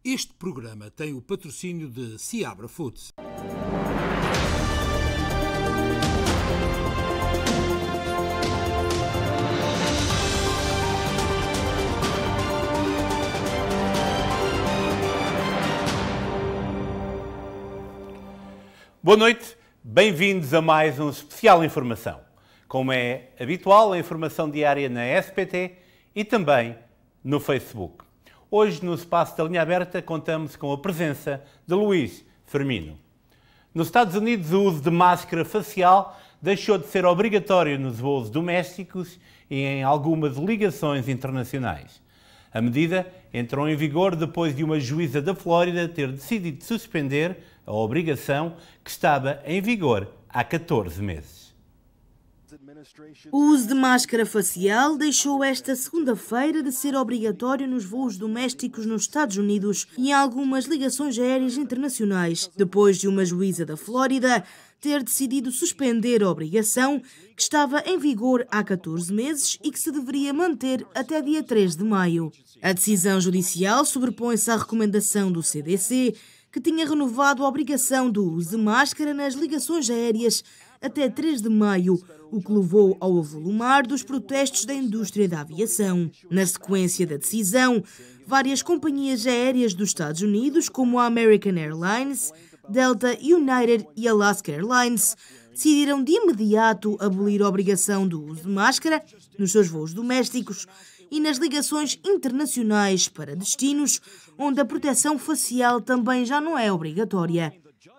Este programa tem o patrocínio de Seabra Foods. Boa noite, bem-vindos a mais um especial Informação. Como é habitual, a informação diária na SPT e também no Facebook. Hoje, no espaço da Linha Aberta, contamos com a presença de Luís Firmino. Nos Estados Unidos, o uso de máscara facial deixou de ser obrigatório nos voos domésticos e em algumas ligações internacionais. A medida entrou em vigor depois de uma juíza da Flórida ter decidido suspender a obrigação que estava em vigor há 14 meses. O uso de máscara facial deixou esta segunda-feira de ser obrigatório nos voos domésticos nos Estados Unidos e em algumas ligações aéreas internacionais, depois de uma juíza da Flórida ter decidido suspender a obrigação que estava em vigor há 14 meses e que se deveria manter até dia 3 de maio. A decisão judicial sobrepõe-se à recomendação do CDC, que tinha renovado a obrigação do uso de máscara nas ligações aéreas até 3 de maio, o que levou ao avolumar dos protestos da indústria da aviação. Na sequência da decisão, várias companhias aéreas dos Estados Unidos, como a American Airlines, Delta, United e Alaska Airlines, decidiram de imediato abolir a obrigação do uso de máscara nos seus voos domésticos e nas ligações internacionais para destinos onde a proteção facial também já não é obrigatória.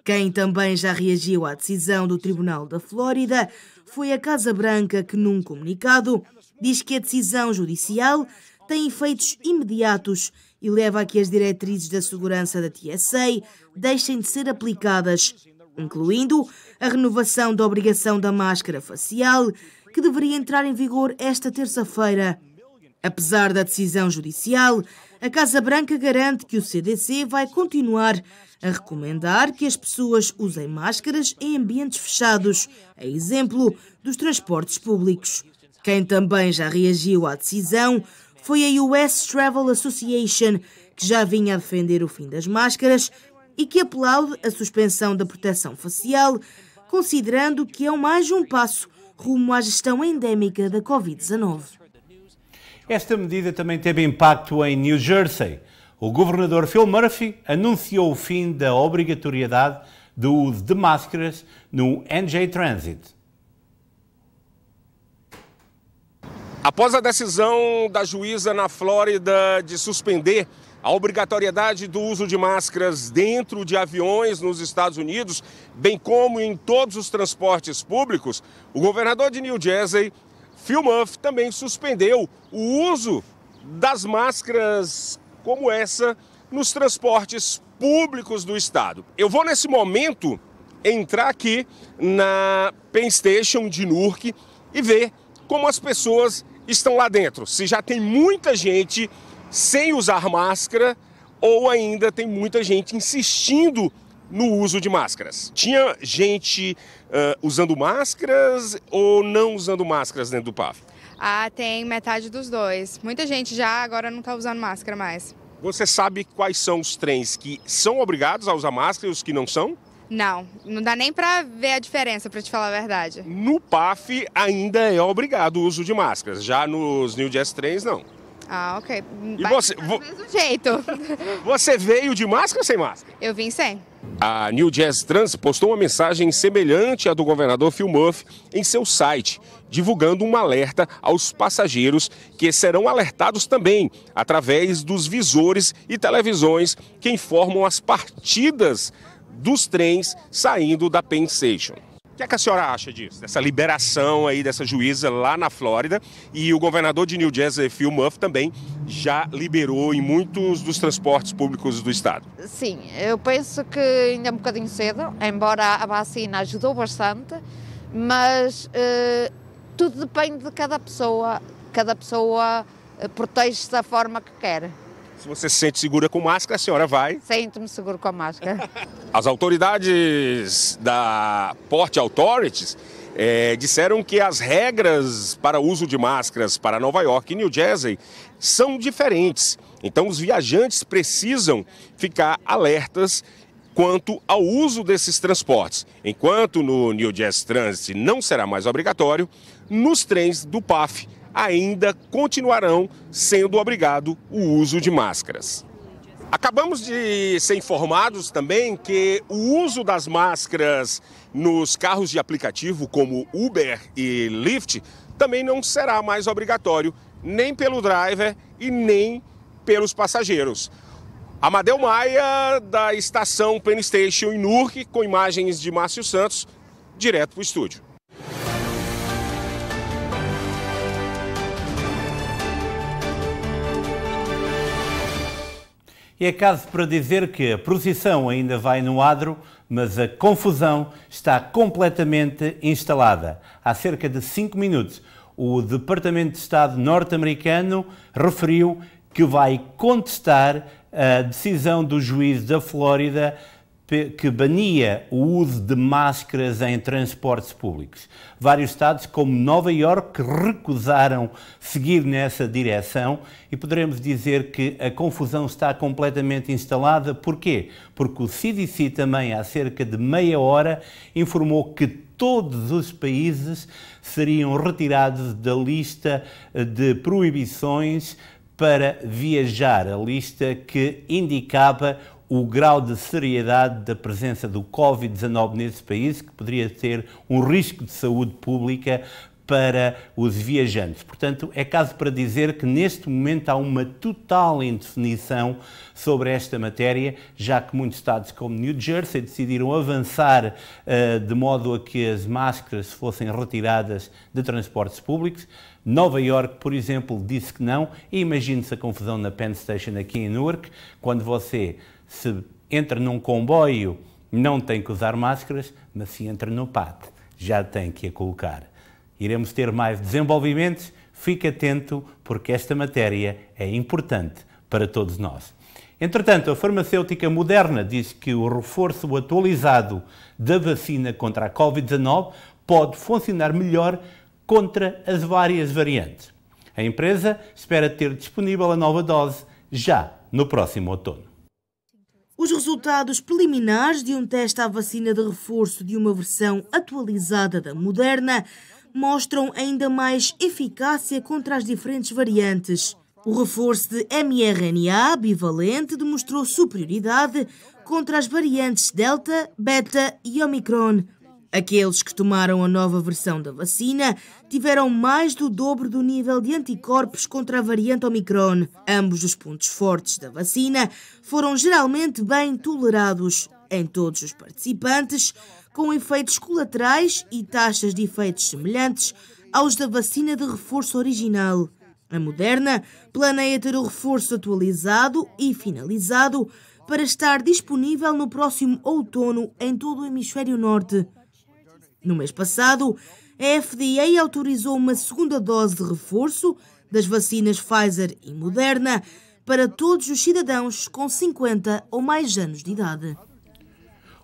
Quem também já reagiu à decisão do Tribunal da Flórida foi a Casa Branca, que num comunicado diz que a decisão judicial tem efeitos imediatos e leva a que as diretrizes da segurança da TSA deixem de ser aplicadas, incluindo a renovação da obrigação da máscara facial, que deveria entrar em vigor esta terça-feira. Apesar da decisão judicial, a Casa Branca garante que o CDC vai continuar a recomendar que as pessoas usem máscaras em ambientes fechados, a exemplo dos transportes públicos. Quem também já reagiu à decisão foi a US Travel Association, que já vinha a defender o fim das máscaras e que aplaude a suspensão da proteção facial, considerando que é mais um passo rumo à gestão endémica da Covid-19. Esta medida também teve impacto em New Jersey. O governador Phil Murphy anunciou o fim da obrigatoriedade do uso de máscaras no NJ Transit. Após a decisão da juíza na Flórida de suspender a obrigatoriedade do uso de máscaras dentro de aviões nos Estados Unidos, bem como em todos os transportes públicos, o governador de New Jersey, Phil Murphy, também suspendeu o uso das máscaras como essa nos transportes públicos do estado. Eu vou nesse momento entrar aqui na Penn Station de Newark e ver como as pessoas estão lá dentro. Se já tem muita gente sem usar máscara ou ainda tem muita gente insistindo no uso de máscaras. Tinha gente usando máscaras ou não usando máscaras dentro do PAF? Tem metade dos dois. Muita gente já agora não está usando máscara mais. Você sabe quais são os trens que são obrigados a usar máscara e os que não são? Não dá nem para ver a diferença, para te falar a verdade. No PAF ainda é obrigado o uso de máscaras, já nos New Jersey trens não. Ok. E você? Do mesmo jeito. Você veio de máscara ou sem máscara? Eu vim sem. A New Jersey Transit postou uma mensagem semelhante à do governador Phil Murphy em seu site, divulgando um alerta aos passageiros que serão alertados também através dos visores e televisões que informam as partidas dos trens saindo da Penn Station. O que é que a senhora acha disso? Dessa liberação aí dessa juíza lá na Flórida, e o governador de New Jersey, Phil Murphy, também já liberou em muitos dos transportes públicos do estado. Sim, eu penso que ainda é um bocadinho cedo, embora a vacina ajudou bastante, mas tudo depende de cada pessoa. Cada pessoa protege-se da forma que quer. Se você se sente segura com máscara, a senhora vai? Sinto-me seguro com a máscara. As autoridades da Port Authorities disseram que as regras para o uso de máscaras para Nova York e New Jersey são diferentes. Então os viajantes precisam ficar alertas quanto ao uso desses transportes. Enquanto no New Jersey Transit não será mais obrigatório, nos trens do PAF ainda continuarão sendo obrigado o uso de máscaras. Acabamos de ser informados também que o uso das máscaras nos carros de aplicativo como Uber e Lyft também não será mais obrigatório, nem pelo driver e nem pelos passageiros. Amadeu Maia, da estação Penn Station em Newark, com imagens de Márcio Santos, direto para o estúdio. E é caso para dizer que a procissão ainda vai no adro, mas a confusão está completamente instalada. Há cerca de 5 minutos, o Departamento de Estado norte-americano referiu que vai contestar a decisão do juiz da Flórida que bania o uso de máscaras em transportes públicos. Vários estados, como Nova Iorque, recusaram seguir nessa direção e poderemos dizer que a confusão está completamente instalada. Porquê? Porque o CDC também, há cerca de meia hora, informou que todos os países seriam retirados da lista de proibições para viajar, a lista que indicava o grau de seriedade da presença do Covid-19 nesse país, que poderia ter um risco de saúde pública para os viajantes. Portanto, é caso para dizer que neste momento há uma total indefinição sobre esta matéria, já que muitos estados como New Jersey decidiram avançar de modo a que as máscaras fossem retiradas de transportes públicos. Nova Iorque, por exemplo, disse que não, e imagine-se a confusão na Penn Station aqui em Newark, quando você se entra num comboio não tem que usar máscaras, mas se entra no PAT já tem que a colocar. Iremos ter mais desenvolvimentos, fique atento porque esta matéria é importante para todos nós. Entretanto, a farmacêutica Moderna diz que o reforço atualizado da vacina contra a Covid-19 pode funcionar melhor contra as várias variantes. A empresa espera ter disponível a nova dose já no próximo outono. Os resultados preliminares de um teste à vacina de reforço de uma versão atualizada da Moderna mostram ainda mais eficácia contra as diferentes variantes. O reforço de mRNA bivalente demonstrou superioridade contra as variantes Delta, Beta e Omicron. Aqueles que tomaram a nova versão da vacina tiveram mais do dobro do nível de anticorpos contra a variante Omicron. Ambos os pontos fortes da vacina foram geralmente bem tolerados em todos os participantes, com efeitos colaterais e taxas de efeitos semelhantes aos da vacina de reforço original. A Moderna planeia ter o reforço atualizado e finalizado para estar disponível no próximo outono em todo o hemisfério norte. No mês passado, a FDA autorizou uma segunda dose de reforço das vacinas Pfizer e Moderna para todos os cidadãos com 50 ou mais anos de idade.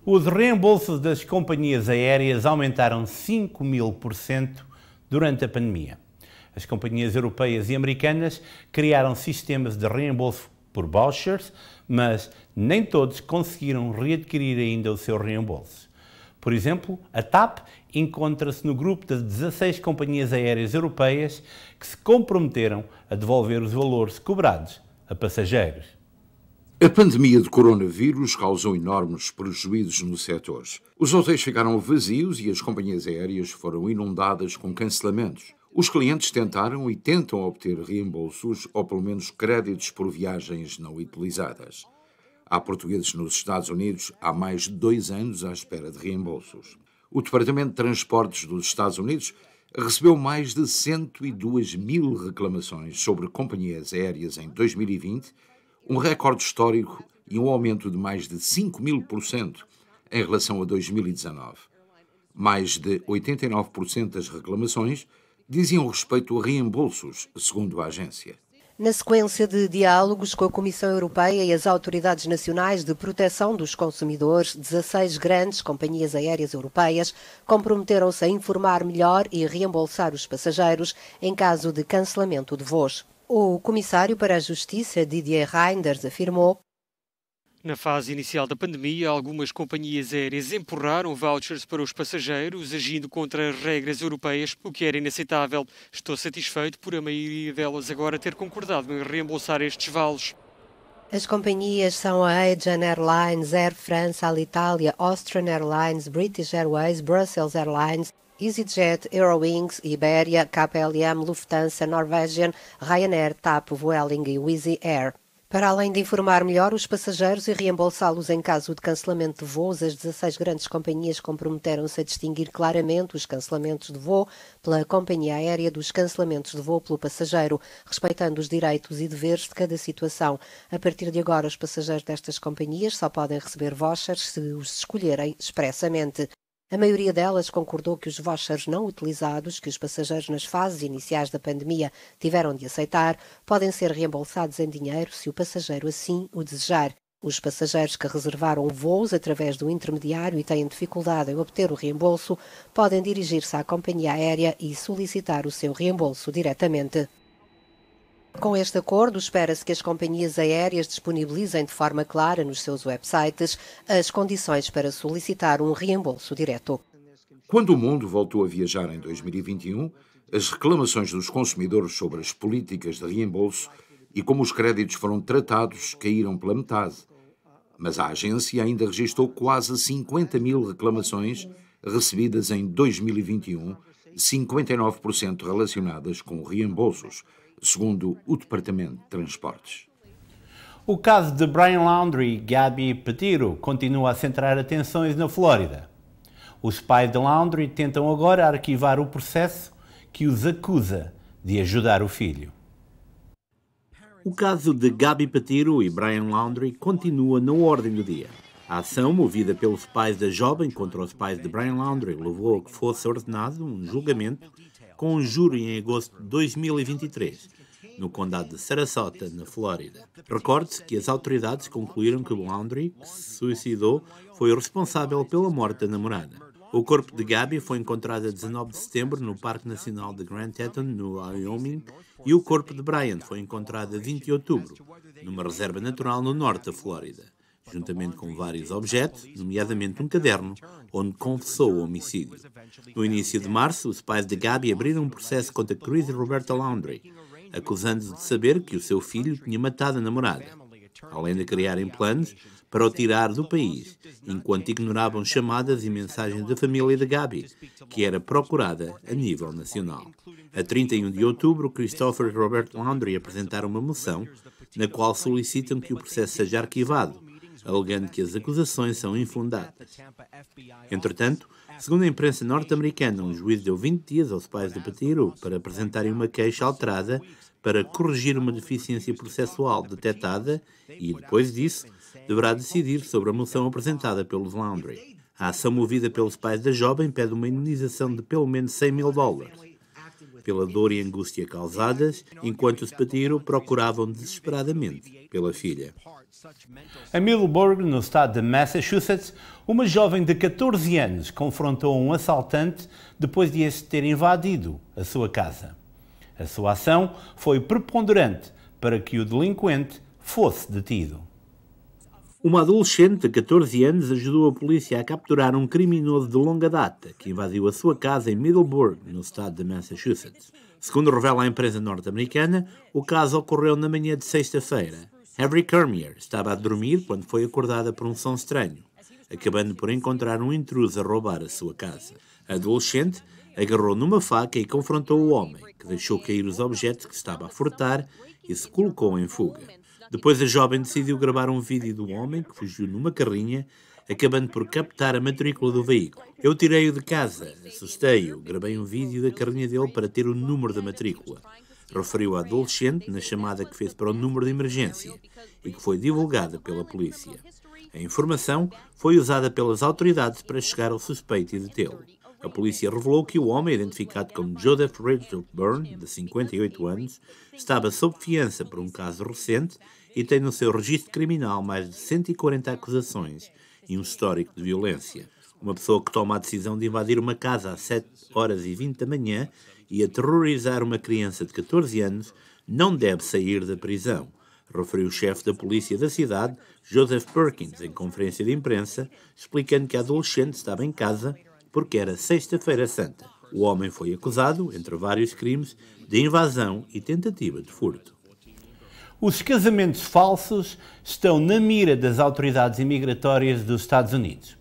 Os reembolsos das companhias aéreas aumentaram 5.000% durante a pandemia. As companhias europeias e americanas criaram sistemas de reembolso por vouchers, mas nem todos conseguiram readquirir ainda o seu reembolso. Por exemplo, a TAP encontra-se no grupo das 16 companhias aéreas europeias que se comprometeram a devolver os valores cobrados a passageiros. A pandemia de coronavírus causou enormes prejuízos no setor. Os hotéis ficaram vazios e as companhias aéreas foram inundadas com cancelamentos. Os clientes tentaram e tentam obter reembolsos ou pelo menos créditos por viagens não utilizadas. Há portugueses nos Estados Unidos há mais de 2 anos à espera de reembolsos. O Departamento de Transportes dos Estados Unidos recebeu mais de 102.000 reclamações sobre companhias aéreas em 2020, um recorde histórico e um aumento de mais de 5.000% em relação a 2019. Mais de 89% das reclamações diziam respeito a reembolsos, segundo a agência. Na sequência de diálogos com a Comissão Europeia e as autoridades nacionais de proteção dos consumidores, 16 grandes companhias aéreas europeias comprometeram-se a informar melhor e reembolsar os passageiros em caso de cancelamento de voos. O comissário para a Justiça, Didier Reynders, afirmou: na fase inicial da pandemia, algumas companhias aéreas empurraram vouchers para os passageiros, agindo contra as regras europeias, o que era inaceitável. Estou satisfeito por a maioria delas agora ter concordado em reembolsar estes vales. As companhias são a Aegean Airlines, Air France, Alitalia, Austrian Airlines, British Airways, Brussels Airlines, EasyJet, Eurowings, Iberia, KLM, Lufthansa, Norwegian, Ryanair, TAP, Vueling e Wizz Air. Para além de informar melhor os passageiros e reembolsá-los em caso de cancelamento de voos, as 16 grandes companhias comprometeram-se a distinguir claramente os cancelamentos de voo pela companhia aérea dos cancelamentos de voo pelo passageiro, respeitando os direitos e deveres de cada situação. A partir de agora, os passageiros destas companhias só podem receber vouchers se os escolherem expressamente. A maioria delas concordou que os vouchers não utilizados, que os passageiros nas fases iniciais da pandemia tiveram de aceitar, podem ser reembolsados em dinheiro se o passageiro assim o desejar. Os passageiros que reservaram voos através do intermediário e têm dificuldade em obter o reembolso podem dirigir-se à companhia aérea e solicitar o seu reembolso diretamente. Com este acordo, espera-se que as companhias aéreas disponibilizem de forma clara nos seus websites as condições para solicitar um reembolso direto. Quando o mundo voltou a viajar em 2021, as reclamações dos consumidores sobre as políticas de reembolso e como os créditos foram tratados caíram pela metade. Mas a agência ainda registrou quase 50 mil reclamações recebidas em 2021, 59% relacionadas com reembolsos, segundo o Departamento de Transportes. O caso de Brian Laundrie e Gabby Petito continua a centrar atenções na Flórida. Os pais de Laundrie tentam agora arquivar o processo que os acusa de ajudar o filho. O caso de Gabby Petito e Brian Laundrie continua na ordem do dia. A ação, movida pelos pais da jovem contra os pais de Brian Laundrie, levou a que fosse ordenado um julgamento com um júri em agosto de 2023, no condado de Sarasota, na Flórida. Recorde-se que as autoridades concluíram que o Laundrie, que se suicidou, foi o responsável pela morte da namorada. O corpo de Gabby foi encontrado a 19 de setembro no Parque Nacional de Grand Teton, no Wyoming, e o corpo de Brian foi encontrado a 20 de outubro, numa reserva natural no norte da Flórida, juntamente com vários objetos, nomeadamente um caderno, onde confessou o homicídio. No início de março, os pais de Gabby abriram um processo contra Chris e Roberta Laundrie, acusando-os de saber que o seu filho tinha matado a namorada, além de criarem planos para o tirar do país, enquanto ignoravam chamadas e mensagens da família de Gabby, que era procurada a nível nacional. A 31 de outubro, Christopher e Roberta Laundrie apresentaram uma moção na qual solicitam que o processo seja arquivado, alegando que as acusações são infundadas. Entretanto, segundo a imprensa norte-americana, um juiz deu 20 dias aos pais de Petito para apresentarem uma queixa alterada para corrigir uma deficiência processual detectada e, depois disso, deverá decidir sobre a moção apresentada pelos Laundrie. A ação movida pelos pais da jovem pede uma indenização de pelo menos $100 mil pela dor e angústia causadas, enquanto os Petito procuravam desesperadamente pela filha. Em Middleburg, no estado de Massachusetts, uma jovem de 14 anos confrontou um assaltante depois de este ter invadido a sua casa. A sua ação foi preponderante para que o delinquente fosse detido. Uma adolescente de 14 anos ajudou a polícia a capturar um criminoso de longa data que invadiu a sua casa em Middleburg, no estado de Massachusetts. Segundo revela a imprensa norte-americana, o caso ocorreu na manhã de sexta-feira. Avery Cormier estava a dormir quando foi acordada por um som estranho, acabando por encontrar um intruso a roubar a sua casa. A adolescente agarrou numa faca e confrontou o homem, que deixou cair os objetos que estava a furtar e se colocou em fuga. Depois a jovem decidiu gravar um vídeo do homem que fugiu numa carrinha, acabando por captar a matrícula do veículo. Eu tirei-o de casa, assustei-o, gravei um vídeo da carrinha dele para ter o número da matrícula, referiu a adolescente na chamada que fez para o número de emergência e que foi divulgada pela polícia. A informação foi usada pelas autoridades para chegar ao suspeito e detê-lo. A polícia revelou que o homem, identificado como Joseph Rachel Byrne, de 58 anos, estava sob fiança por um caso recente e tem no seu registro criminal mais de 140 acusações e um histórico de violência. Uma pessoa que toma a decisão de invadir uma casa às 7h20 da manhã e aterrorizar uma criança de 14 anos não deve sair da prisão, referiu o chefe da polícia da cidade, Joseph Perkins, em conferência de imprensa, explicando que a adolescente estava em casa porque era Sexta-feira Santa. O homem foi acusado, entre vários crimes, de invasão e tentativa de furto. Os casamentos falsos estão na mira das autoridades imigratórias dos Estados Unidos.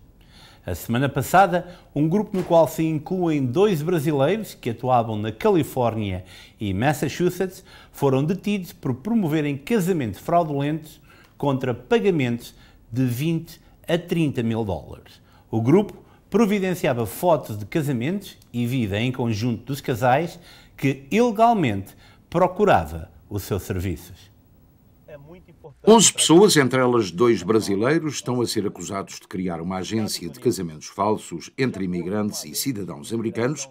A semana passada, um grupo no qual se incluem 2 brasileiros que atuavam na Califórnia e Massachusetts foram detidos por promoverem casamentos fraudulentos contra pagamentos de 20 a 30 mil dólares. O grupo providenciava fotos de casamentos e vida em conjunto dos casais que ilegalmente procurava os seus serviços. 11 pessoas, entre elas 2 brasileiros, estão a ser acusados de criar uma agência de casamentos falsos entre imigrantes e cidadãos americanos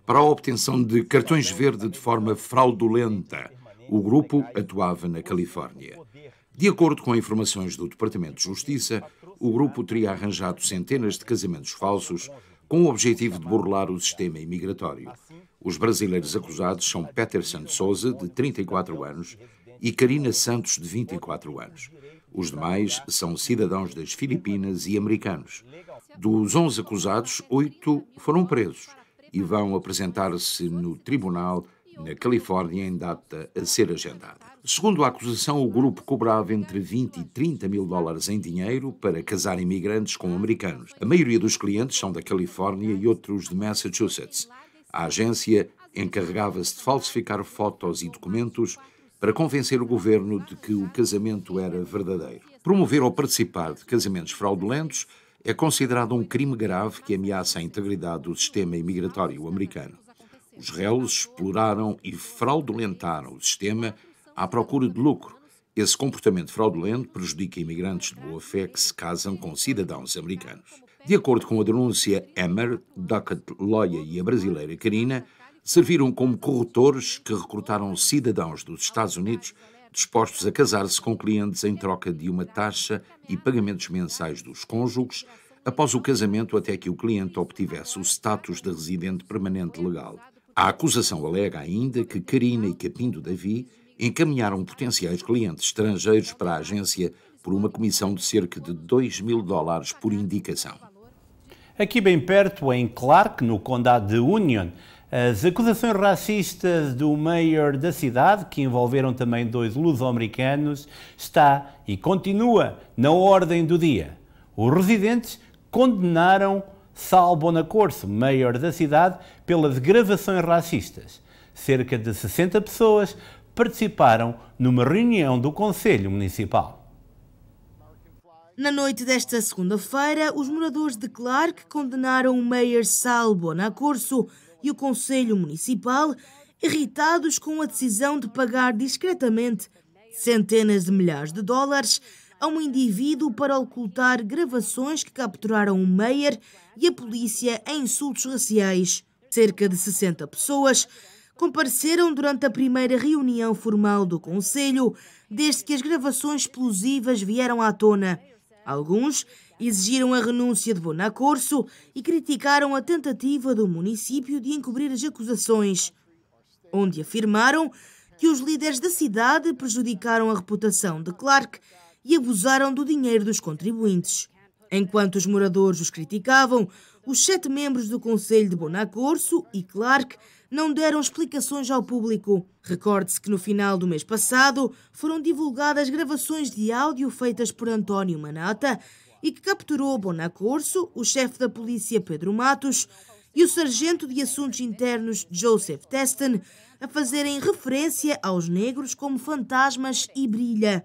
para a obtenção de cartões verde de forma fraudulenta. O grupo atuava na Califórnia. De acordo com informações do Departamento de Justiça, o grupo teria arranjado centenas de casamentos falsos com o objetivo de burlar o sistema imigratório. Os brasileiros acusados são Peterson Souza, de 34 anos, e Karina Santos, de 24 anos. Os demais são cidadãos das Filipinas e americanos. Dos 11 acusados, 8 foram presos e vão apresentar-se no tribunal na Califórnia em data a ser agendada. Segundo a acusação, o grupo cobrava entre 20 e 30 mil dólares em dinheiro para casar imigrantes com americanos. A maioria dos clientes são da Califórnia e outros de Massachusetts. A agência encarregava-se de falsificar fotos e documentos para convencer o governo de que o casamento era verdadeiro. Promover ou participar de casamentos fraudulentos é considerado um crime grave que ameaça a integridade do sistema imigratório americano. Os réus exploraram e fraudulentaram o sistema à procura de lucro. Esse comportamento fraudulento prejudica imigrantes de boa-fé que se casam com cidadãos americanos. De acordo com a denúncia, Emmer, Duckett Loya e a brasileira Karina serviram como corretores que recrutaram cidadãos dos Estados Unidos dispostos a casar-se com clientes em troca de uma taxa e pagamentos mensais dos cônjuges após o casamento até que o cliente obtivesse o status de residente permanente legal. A acusação alega ainda que Karina e Capindo Davi encaminharam potenciais clientes estrangeiros para a agência por uma comissão de cerca de 2 mil dólares por indicação. Aqui bem perto, em Clark, no condado de Union, as acusações racistas do mayor da cidade, que envolveram também 2 luso-americanos, está e continua na ordem do dia. Os residentes condenaram Sal Bonacorso, mayor da cidade, pelas gravações racistas. Cerca de 60 pessoas participaram numa reunião do Conselho Municipal. Na noite desta segunda-feira, os moradores de Clark condenaram o mayor Sal Bonacorso e o Conselho Municipal, irritados com a decisão de pagar discretamente centenas de milhares de dólares a um indivíduo para ocultar gravações que capturaram o mayor e a polícia em insultos raciais. Cerca de 60 pessoas compareceram durante a primeira reunião formal do Conselho desde que as gravações explosivas vieram à tona. Alguns exigiram a renúncia de Bonacorso e criticaram a tentativa do município de encobrir as acusações, onde afirmaram que os líderes da cidade prejudicaram a reputação de Clark e abusaram do dinheiro dos contribuintes. Enquanto os moradores os criticavam, os 7 membros do Conselho de Bonacorso e Clark não deram explicações ao público. Recorde-se que no final do mês passado foram divulgadas gravações de áudio feitas por António Manata e que capturou Bonacorso, o chefe da polícia Pedro Matos e o sargento de assuntos internos Joseph Teston a fazerem referência aos negros como fantasmas e brilha.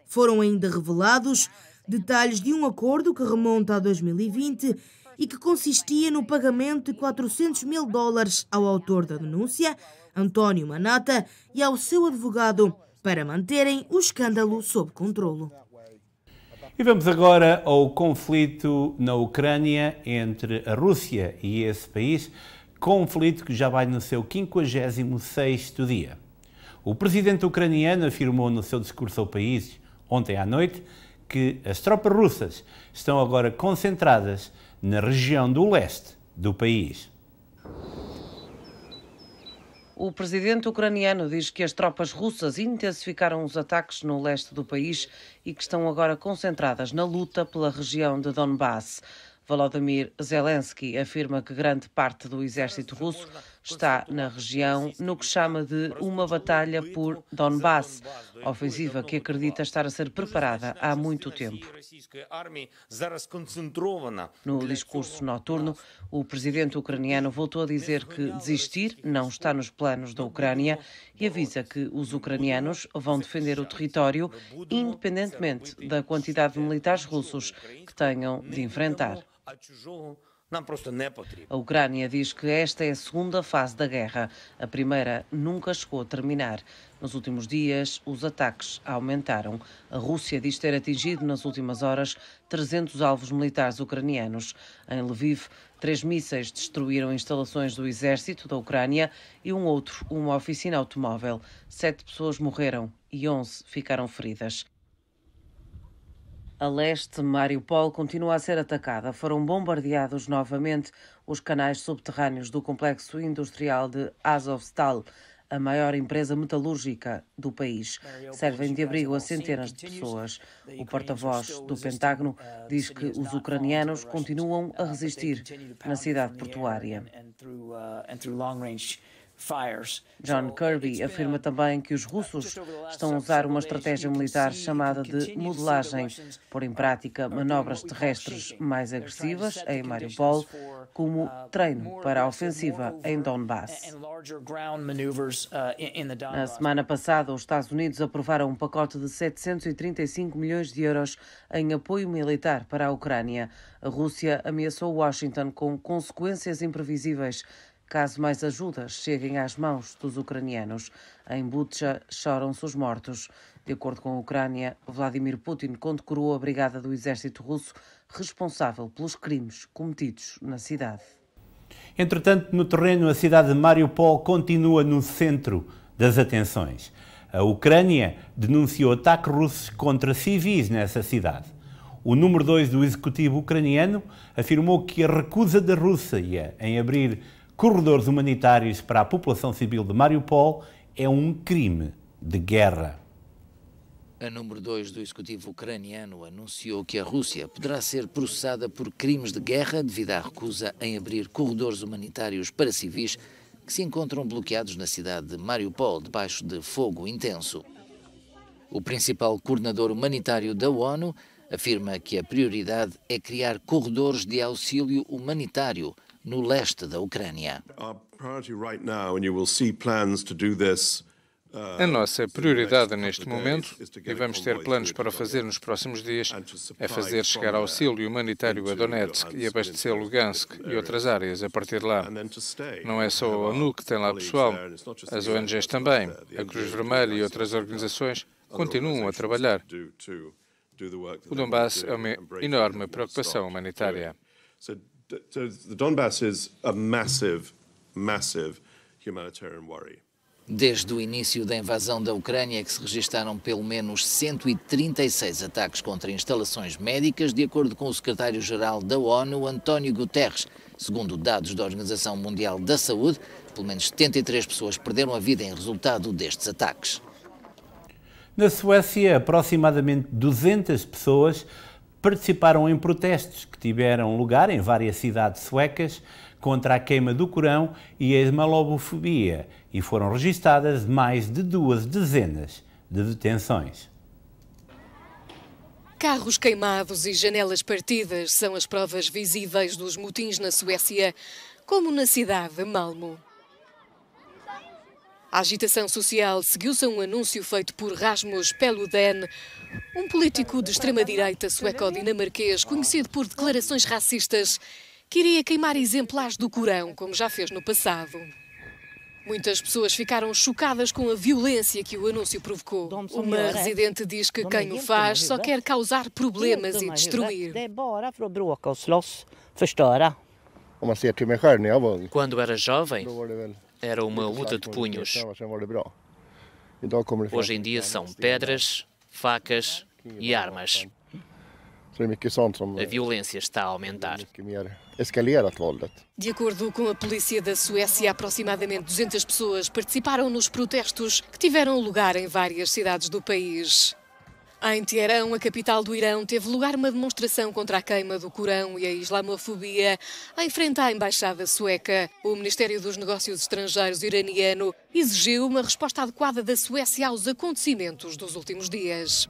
Foram ainda revelados detalhes de um acordo que remonta a 2020 e que consistia no pagamento de 400 mil dólares ao autor da denúncia, António Manata, e ao seu advogado, para manterem o escândalo sob controlo. E vamos agora ao conflito na Ucrânia entre a Rússia e esse país, conflito que já vai no seu 56º dia. O presidente ucraniano afirmou no seu discurso ao país, ontem à noite, que as tropas russas estão agora concentradas na região do leste do país. O presidente ucraniano diz que as tropas russas intensificaram os ataques no leste do país e que estão agora concentradas na luta pela região de Donbass. Volodymyr Zelensky afirma que grande parte do exército russo está na região no que chama de uma batalha por Donbass, ofensiva que acredita estar a ser preparada há muito tempo. No discurso noturno, o presidente ucraniano voltou a dizer que desistir não está nos planos da Ucrânia e avisa que os ucranianos vão defender o território independentemente da quantidade de militares russos que tenham de enfrentar. A Ucrânia diz que esta é a segunda fase da guerra. A primeira nunca chegou a terminar. Nos últimos dias, os ataques aumentaram. A Rússia diz ter atingido nas últimas horas 300 alvos militares ucranianos. Em Lviv, 3 mísseis destruíram instalações do exército da Ucrânia e um outro, uma oficina automóvel. 7 pessoas morreram e 11 ficaram feridas. A leste, Mariupol continua a ser atacada. Foram bombardeados novamente os canais subterrâneos do complexo industrial de Azovstal, a maior empresa metalúrgica do país. Servem de abrigo a centenas de pessoas. O porta-voz do Pentágono diz que os ucranianos continuam a resistir na cidade portuária. John Kirby afirma também que os russos estão a usar uma estratégia militar chamada de modelagem, pôr em prática manobras terrestres mais agressivas em Mariupol, como treino para a ofensiva em Donbass. Na semana passada, os Estados Unidos aprovaram um pacote de 735 milhões de euros em apoio militar para a Ucrânia. A Rússia ameaçou Washington com consequências imprevisíveis caso mais ajudas cheguem às mãos dos ucranianos. Em Bucha choram-se os mortos. De acordo com a Ucrânia, Vladimir Putin condecorou a brigada do exército russo responsável pelos crimes cometidos na cidade. Entretanto, no terreno, a cidade de Mariupol continua no centro das atenções. A Ucrânia denunciou ataques russos contra civis nessa cidade. O número 2 do executivo ucraniano afirmou que a recusa da Rússia em abrir corredores humanitários para a população civil de Mariupol é um crime de guerra. A número 2 do executivo ucraniano anunciou que a Rússia poderá ser processada por crimes de guerra devido à recusa em abrir corredores humanitários para civis que se encontram bloqueados na cidade de Mariupol, debaixo de fogo intenso. O principal coordenador humanitário da ONU afirma que a prioridade é criar corredores de auxílio humanitário no leste da Ucrânia. A nossa prioridade neste momento, e vamos ter planos para fazer nos próximos dias, é fazer chegar auxílio humanitário a Donetsk e abastecer Lugansk e outras áreas a partir de lá. Não é só a ONU que tem lá pessoal, as ONGs também, a Cruz Vermelha e outras organizações continuam a trabalhar. O Donbass é uma enorme preocupação humanitária. The Donbass is a massive humanitarian worry. Desde o início da invasão da Ucrânia que se registaram pelo menos 136 ataques contra instalações médicas, de acordo com o secretário-geral da ONU, António Guterres. Segundo dados da Organização Mundial da Saúde, pelo menos 73 pessoas perderam a vida em resultado destes ataques. Na Suécia, aproximadamente 200 pessoas participaram em protestos que tiveram lugar em várias cidades suecas contra a queima do Corão e a islamofobia e foram registadas mais de 2 dezenas de detenções. Carros queimados e janelas partidas são as provas visíveis dos motins na Suécia, como na cidade de Malmö. A agitação social seguiu-se a um anúncio feito por Rasmus Paludan, um político de extrema-direita sueco-dinamarquês conhecido por declarações racistas, que iria queimar exemplares do Corão, como já fez no passado. Muitas pessoas ficaram chocadas com a violência que o anúncio provocou. Uma residente diz que quem o faz só quer causar problemas e destruir. Quando era jovem, era uma luta de punhos. Hoje em dia são pedras, facas e armas. A violência está a aumentar. De acordo com a polícia da Suécia, aproximadamente 200 pessoas participaram nos protestos que tiveram lugar em várias cidades do país. Em Teherão, a capital do Irão, teve lugar uma demonstração contra a queima do Corão e a islamofobia em frente à embaixada sueca. O Ministério dos Negócios Estrangeiros iraniano exigiu uma resposta adequada da Suécia aos acontecimentos dos últimos dias.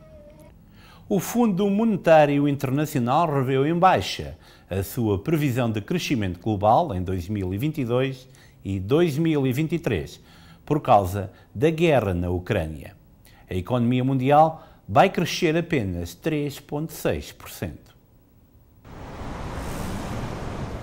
O Fundo Monetário Internacional reveu em baixa a sua previsão de crescimento global em 2022 e 2023 por causa da guerra na Ucrânia. A economia mundial vai crescer apenas 3,6%.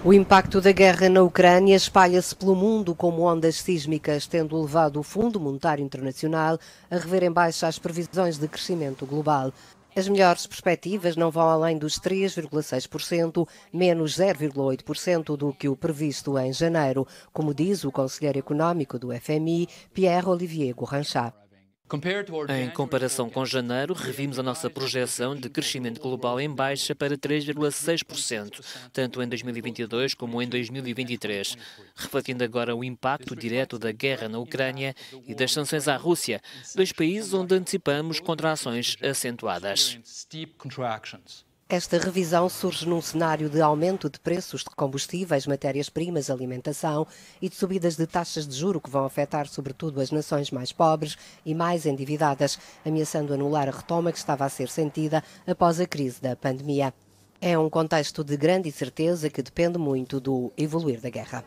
O impacto da guerra na Ucrânia espalha-se pelo mundo como ondas sísmicas, tendo levado o Fundo Monetário Internacional a rever em baixa as previsões de crescimento global. As melhores perspectivas não vão além dos 3,6%, menos 0,8% do que o previsto em janeiro, como diz o conselheiro económico do FMI, Pierre-Olivier Gouranchat. Em comparação com janeiro, revimos a nossa projeção de crescimento global em baixa para 3,6%, tanto em 2022 como em 2023, refletindo agora o impacto direto da guerra na Ucrânia e das sanções à Rússia, dois países onde antecipamos contrações acentuadas. Esta revisão surge num cenário de aumento de preços de combustíveis, matérias-primas, alimentação e de subidas de taxas de juro que vão afetar sobretudo as nações mais pobres e mais endividadas, ameaçando anular a retoma que estava a ser sentida após a crise da pandemia. É um contexto de grande incerteza que depende muito do evoluir da guerra.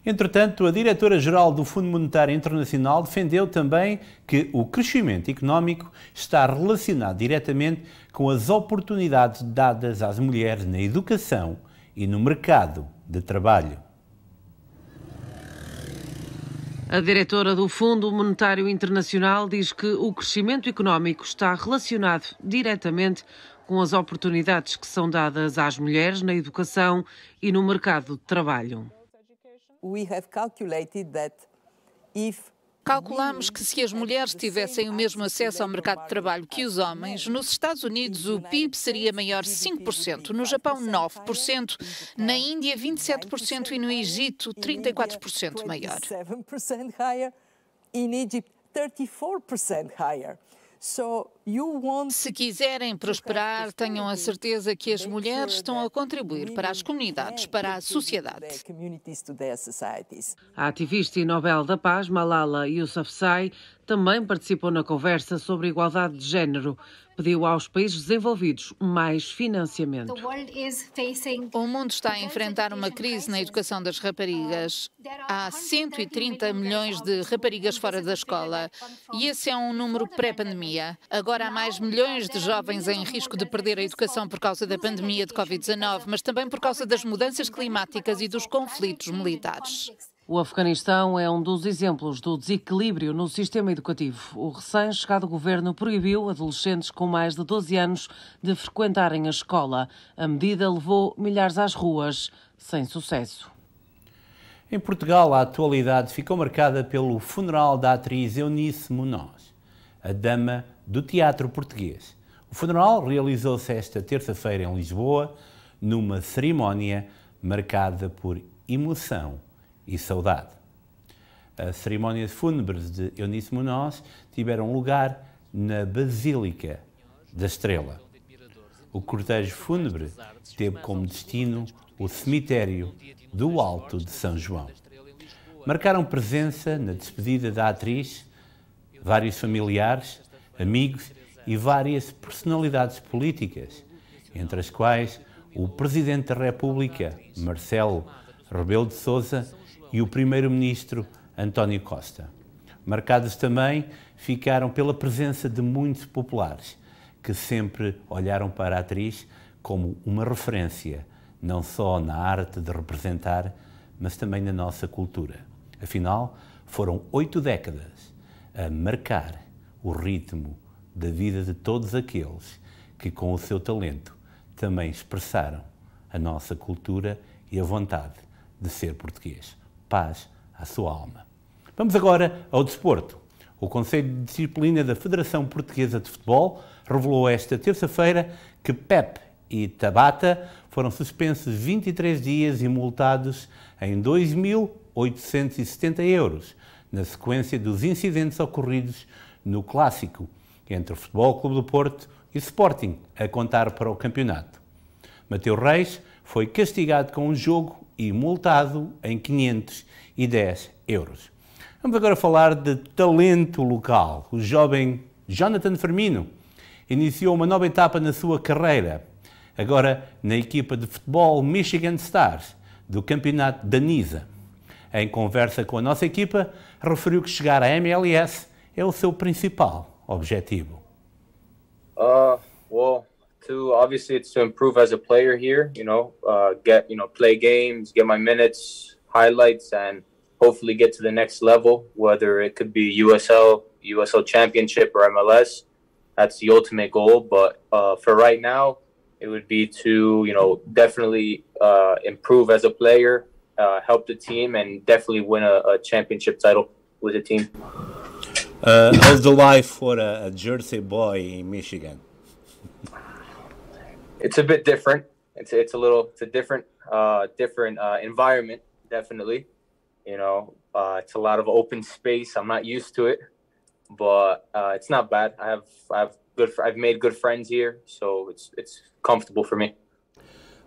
Entretanto, a diretora-geral do Fundo Monetário Internacional defendeu também que o crescimento económico está relacionado diretamente com as oportunidades dadas às mulheres na educação e no mercado de trabalho. A diretora do Fundo Monetário Internacional diz que o crescimento económico está relacionado diretamente com as oportunidades que são dadas às mulheres na educação e no mercado de trabalho. Calculamos que se as mulheres tivessem o mesmo acesso ao mercado de trabalho que os homens, nos Estados Unidos o PIB seria maior 5%, no Japão 9%, na Índia 27% e no Egito 34% maior. Se quiserem prosperar, tenham a certeza que as mulheres estão a contribuir para as comunidades, para a sociedade. A ativista e Nobel da Paz, Malala Yousafzai, também participou na conversa sobre igualdade de género. Pediu aos países desenvolvidos mais financiamento. O mundo está a enfrentar uma crise na educação das raparigas. Há 130 milhões de raparigas fora da escola e esse é um número pré-pandemia. Agora há mais milhões de jovens em risco de perder a educação por causa da pandemia de Covid-19, mas também por causa das mudanças climáticas e dos conflitos militares. O Afeganistão é um dos exemplos do desequilíbrio no sistema educativo. O recém-chegado governo proibiu adolescentes com mais de 12 anos de frequentarem a escola. A medida levou milhares às ruas, sem sucesso. Em Portugal, a atualidade ficou marcada pelo funeral da atriz Eunice Munoz, a dama do teatro português. O funeral realizou-se esta terça-feira em Lisboa, numa cerimónia marcada por emoção e saudade. As cerimónias fúnebres de Eunice Munoz tiveram lugar na Basílica da Estrela. O cortejo fúnebre teve como destino o cemitério do Alto de São João. Marcaram presença na despedida da atriz vários familiares, amigos e várias personalidades políticas, entre as quais o Presidente da República, Marcelo Rebelo de Sousa, e o Primeiro-Ministro António Costa. Marcados também ficaram pela presença de muitos populares, que sempre olharam para a atriz como uma referência, não só na arte de representar, mas também na nossa cultura. Afinal, foram 8 décadas a marcar o ritmo da vida de todos aqueles que, com o seu talento, também expressaram a nossa cultura e a vontade de ser português. Paz à sua alma. Vamos agora ao desporto. O Conselho de Disciplina da Federação Portuguesa de Futebol revelou esta terça-feira que Pep e Tabata foram suspensos 23 dias e multados em 2.870 euros, na sequência dos incidentes ocorridos no clássico entre o Futebol Clube do Porto e o Sporting, a contar para o campeonato. Mateu Reis foi castigado com um jogo e multado em 510 euros. Vamos agora falar de talento local. O jovem Jonathan Firmino iniciou uma nova etapa na sua carreira, agora na equipa de futebol Michigan Stars, do campeonato da NISA. Em conversa com a nossa equipa, referiu que chegar à MLS é o seu principal objetivo. Obviously it's to improve as a player here, play games, get my minutes, highlights, and hopefully get to the next level, whether it could be USL Championship or MLS. That's the ultimate goal. But for right now, it would be to, definitely improve as a player, help the team, and definitely win a championship title with the team. How's the life for a Jersey boy in Michigan? It's a bit different. It's a different environment, definitely. It's a lot of open space. I'm not used to it, but it's not bad. I've made good friends here, so it's comfortable for me.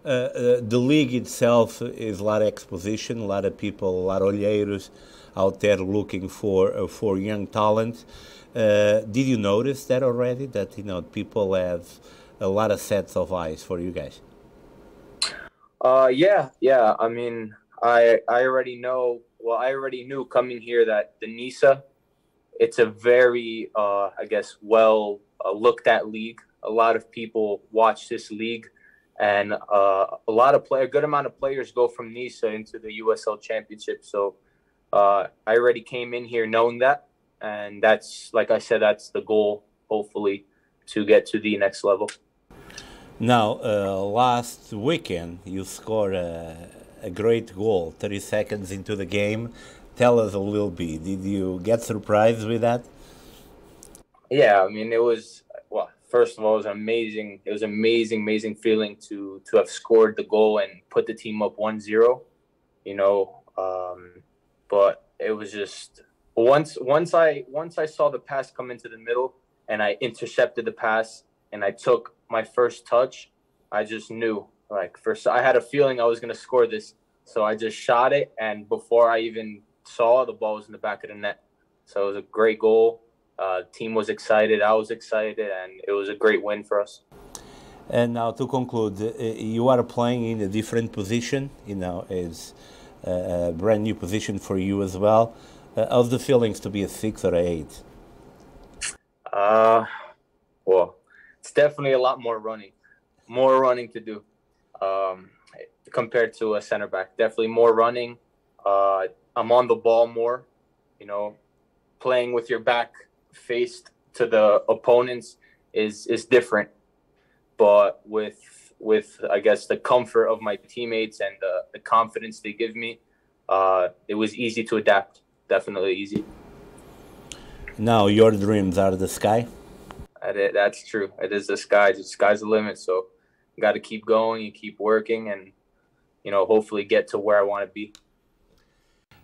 The league itself is a lot of exposition, a lot of people, a lot of olheiros out there looking for young talent. Did you notice that already? That people have a lot of sets of eyes for you guys. Yeah. I mean, I already know. Well, I already knew coming here that the NISA, it's a very, well looked at league. A lot of people watch this league, and a good amount of players go from NISA into the USL Championship. So I already came in here knowing that, and that's, like I said, that's the goal, hopefully, to get to the next level. Now, last weekend, you scored a great goal, 30 seconds into the game. Tell us a little bit. Did you get surprised with that? Yeah, I mean, first of all, it was amazing. It was an amazing feeling to have scored the goal and put the team up 1-0, but it was just, once I saw the pass come into the middle and I intercepted the pass and I took my first touch, I just knew, I had a feeling I was going to score this. So I just shot it, and before I even saw, the ball was in the back of the net. So it was a great goal. Team was excited, I was excited, and it was a great win for us. And now to conclude, you are playing in a different position, it's a brand new position for you as well. How's the feelings to be a 6 or a 8? Well, it's definitely a lot more running to do compared to a center back. Definitely more running. I'm on the ball more, playing with your back faced to the opponents is different. But with I guess the comfort of my teammates and the confidence they give me, it was easy to adapt. Definitely easy. Now your dreams are the sky? That's true. It is the sky. The sky's the limit. So you got to keep going, you keep working, and hopefully get to where I want to be.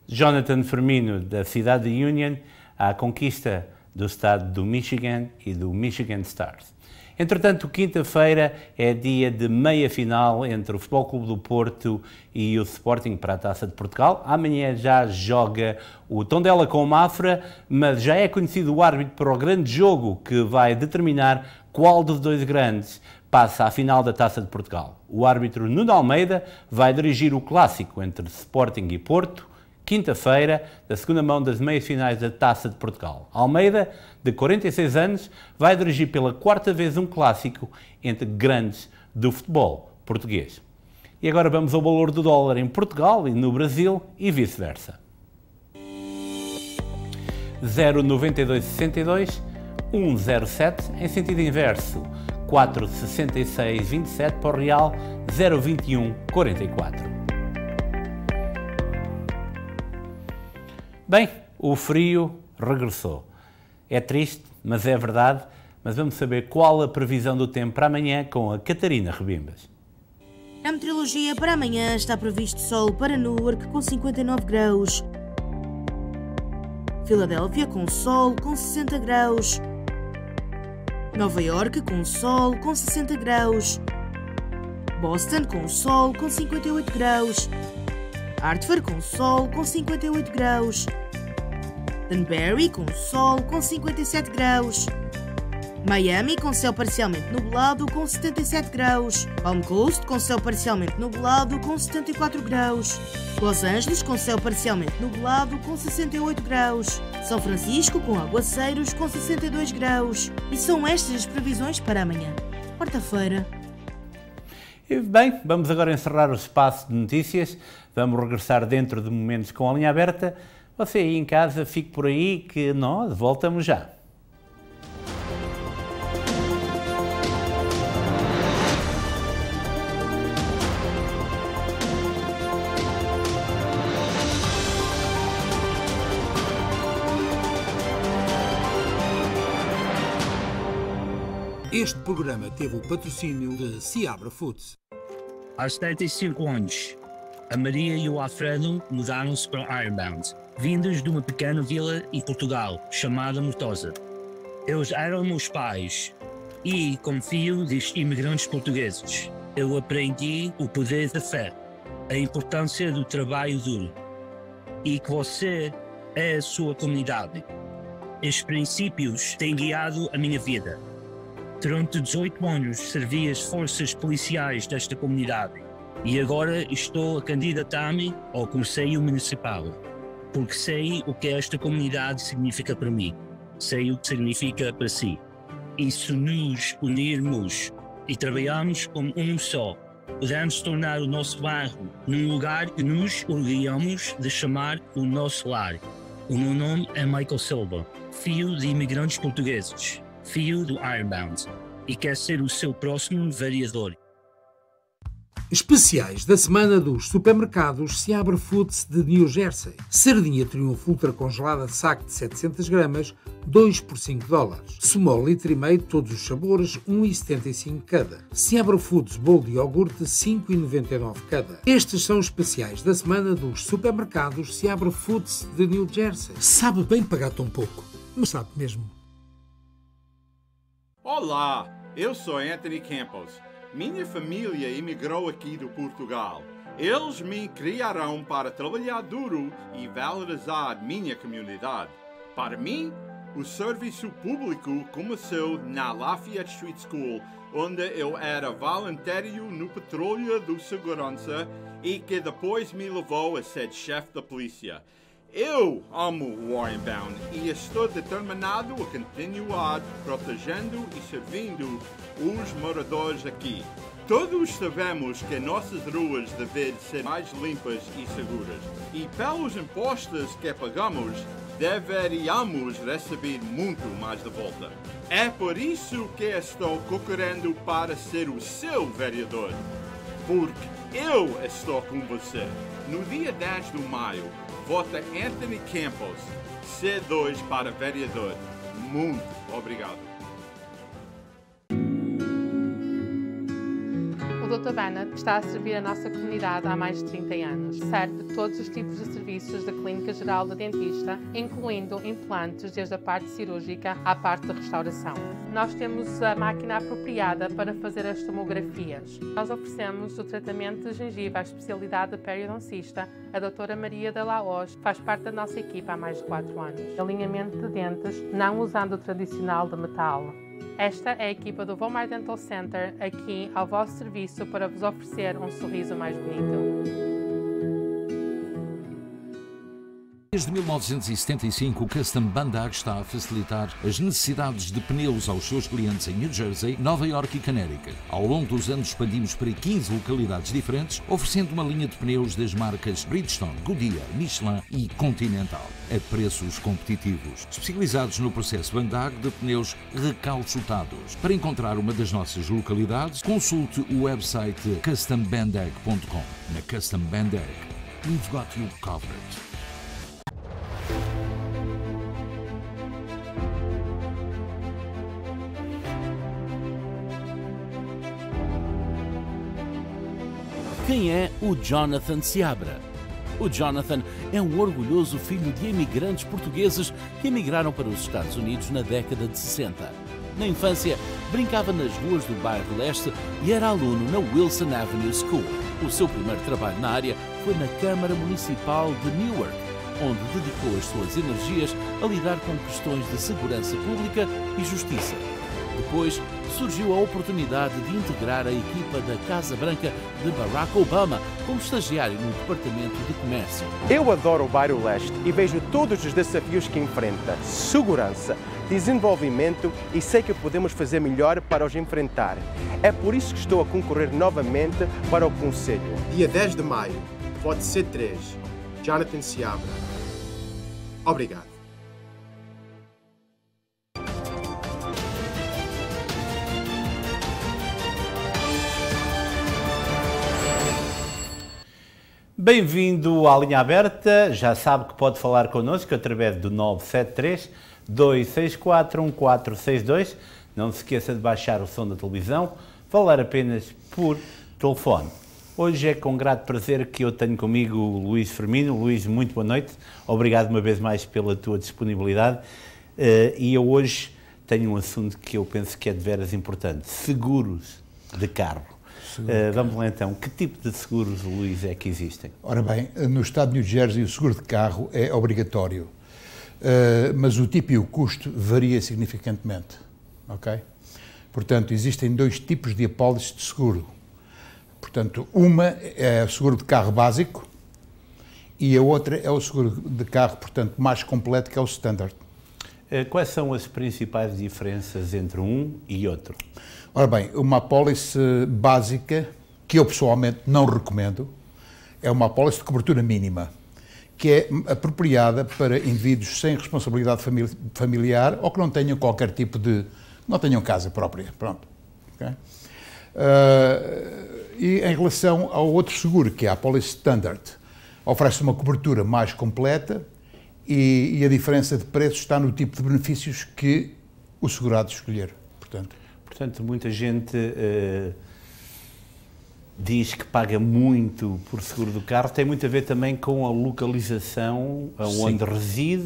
Jonathan Firmino, da cidade de Union, à conquista do estado do Michigan e do Michigan Stars. Entretanto, quinta-feira é dia de meia-final entre o Futebol Clube do Porto e o Sporting para a Taça de Portugal. Amanhã já joga o Tondela com o Mafra, mas já é conhecido o árbitro para o grande jogo que vai determinar qual dos dois grandes passa à final da Taça de Portugal. O árbitro Nuno Almeida vai dirigir o clássico entre Sporting e Porto, quinta-feira, da segunda mão das meias-finais da Taça de Portugal. Almeida, de 46 anos, vai dirigir pela quarta vez um clássico entre grandes do futebol português. E agora vamos ao valor do dólar em Portugal e no Brasil e vice-versa. 09262 107, em sentido inverso 46627, para o real 02144. Bem, o frio regressou. É triste, mas é verdade. Mas vamos saber qual a previsão do tempo para amanhã com a Catarina Rebimbas. Na meteorologia, para amanhã está previsto sol para Newark com 59 graus. Filadélfia com sol com 60 graus. Nova Iorque com sol com 60 graus. Boston com sol com 58 graus. Hartford com sol com 58 graus. Danbury com sol com 57 graus. Miami com céu parcialmente nublado com 77 graus. Palm Coast com céu parcialmente nublado com 74 graus. Los Angeles com céu parcialmente nublado com 68 graus. São Francisco com aguaceiros com 62 graus. E são estas as previsões para amanhã, quarta-feira. E bem, vamos agora encerrar o espaço de notícias. Vamos regressar dentro de momentos com a linha aberta. Você aí em casa, fique por aí que nós voltamos já. Este programa teve o patrocínio de Seabra Foods. Aos 75 anos, a Maria e o Alfredo mudaram-se para Ironbound, vindos de uma pequena vila em Portugal, chamada Mortosa. Eles eram meus pais e, como filho de imigrantes portugueses, eu aprendi o poder da fé, a importância do trabalho duro e que você é a sua comunidade. Estes princípios têm guiado a minha vida. Durante 18 anos servi as forças policiais desta comunidade e agora estou a candidatar-me ao Conselho Municipal, porque sei o que esta comunidade significa para mim, sei o que significa para si. E se nos unirmos e trabalharmos como um só, podemos tornar o nosso bairro num lugar que nos orgulhamos de chamar o nosso lar. O meu nome é Michael Silva, filho de imigrantes portugueses, filho do Ironbound, e quer ser o seu próximo vereador. Especiais da semana dos supermercados Seabra Foods de New Jersey. Sardinha Triunfo ultra congelada saco de 700 gramas, 2 por $5. Small litro e meio, todos os sabores, 1,75 cada. Seabra Foods bolo de iogurte, 5,99 cada. Estes são os especiais da semana dos supermercados Seabra Foods de New Jersey. Sabe bem pagar tão pouco, mas sabe mesmo. Olá, eu sou Anthony Campos. Minha família imigrou aqui de Portugal. Eles me criaram para trabalhar duro e valorizar minha comunidade. Para mim, o serviço público começou na Lafayette Street School, onde eu era voluntário no Patrulha de Segurança e que depois me levou a ser chefe da polícia. Eu amo o Ironbound e estou determinado a continuar protegendo e servindo os moradores aqui. Todos sabemos que nossas ruas devem ser mais limpas e seguras. E pelos impostos que pagamos, deveríamos receber muito mais de volta. É por isso que estou concorrendo para ser o seu vereador. Porque eu estou com você. No dia 10 de maio, vota Anthony Campos, C2 para vereador. Muito obrigado. O Dr. Bennett está a servir a nossa comunidade há mais de 30 anos. Serve todos os tipos de serviços da Clínica Geral da Dentista, incluindo implantes desde a parte cirúrgica à parte de restauração. Nós temos a máquina apropriada para fazer as tomografias. Nós oferecemos o tratamento de gengiva à especialidade de periodoncista. A doutora Maria de Laos faz parte da nossa equipa há mais de 4 anos. Alinhamento de dentes, não usando o tradicional de metal. Esta é a equipa do Vomar Dental Center, aqui ao vosso serviço para vos oferecer um sorriso mais bonito. Desde 1975, o Custom Bandag está a facilitar as necessidades de pneus aos seus clientes em New Jersey, Nova York e Connecticut. Ao longo dos anos expandimos para 15 localidades diferentes, oferecendo uma linha de pneus das marcas Bridgestone, Goodyear, Michelin e Continental, a preços competitivos, especializados no processo Bandag de pneus recalçotados. Para encontrar uma das nossas localidades, consulte o website custombandag.com. Na Custom Bandag, we've got you covered. Quem é o Jonathan Seabra? O Jonathan é um orgulhoso filho de imigrantes portugueses que emigraram para os Estados Unidos na década de 60. Na infância, brincava nas ruas do bairro Leste e era aluno na Wilson Avenue School. O seu primeiro trabalho na área foi na Câmara Municipal de Newark, onde dedicou as suas energias a lidar com questões de segurança pública e justiça. Depois, surgiu a oportunidade de integrar a equipa da Casa Branca de Barack Obama como estagiário no Departamento de Comércio. Eu adoro o bairro Leste e vejo todos os desafios que enfrenta, segurança, desenvolvimento e sei que podemos fazer melhor para os enfrentar. É por isso que estou a concorrer novamente para o Conselho. Dia 10 de maio, pode ser 3, Jonathan Seabra. Obrigado. Bem-vindo à Linha Aberta, já sabe que pode falar connosco através do 973-264-1462, não se esqueça de baixar o som da televisão, falar apenas por telefone. Hoje é com grato prazer que eu tenho comigo o Luís Firmino. Luís, muito boa noite, obrigado uma vez mais pela tua disponibilidade e eu hoje tenho um assunto que eu penso que é de veras importante, seguros de carro. Vamos lá então, que tipo de seguros, Luís, é que existem? Ora bem, no estado de New Jersey o seguro de carro é obrigatório, mas o tipo e o custo varia significantemente, ok? Portanto, existem dois tipos de apólices de seguro. Portanto, uma é o seguro de carro básico e a outra é o seguro de carro, portanto, mais completo, que é o standard. Quais são as principais diferenças entre um e outro? Ora bem, uma apólice básica, que eu pessoalmente não recomendo, é uma apólice de cobertura mínima, que é apropriada para indivíduos sem responsabilidade familiar ou que não tenham qualquer tipo de... não tenham casa própria, pronto. Okay? E em relação ao outro seguro, que é a apólice standard, oferece uma cobertura mais completa e a diferença de preço está no tipo de benefícios que o segurado escolher, portanto. Portanto, muita gente diz que paga muito por seguro do carro. Tem muito a ver também com a localização onde reside,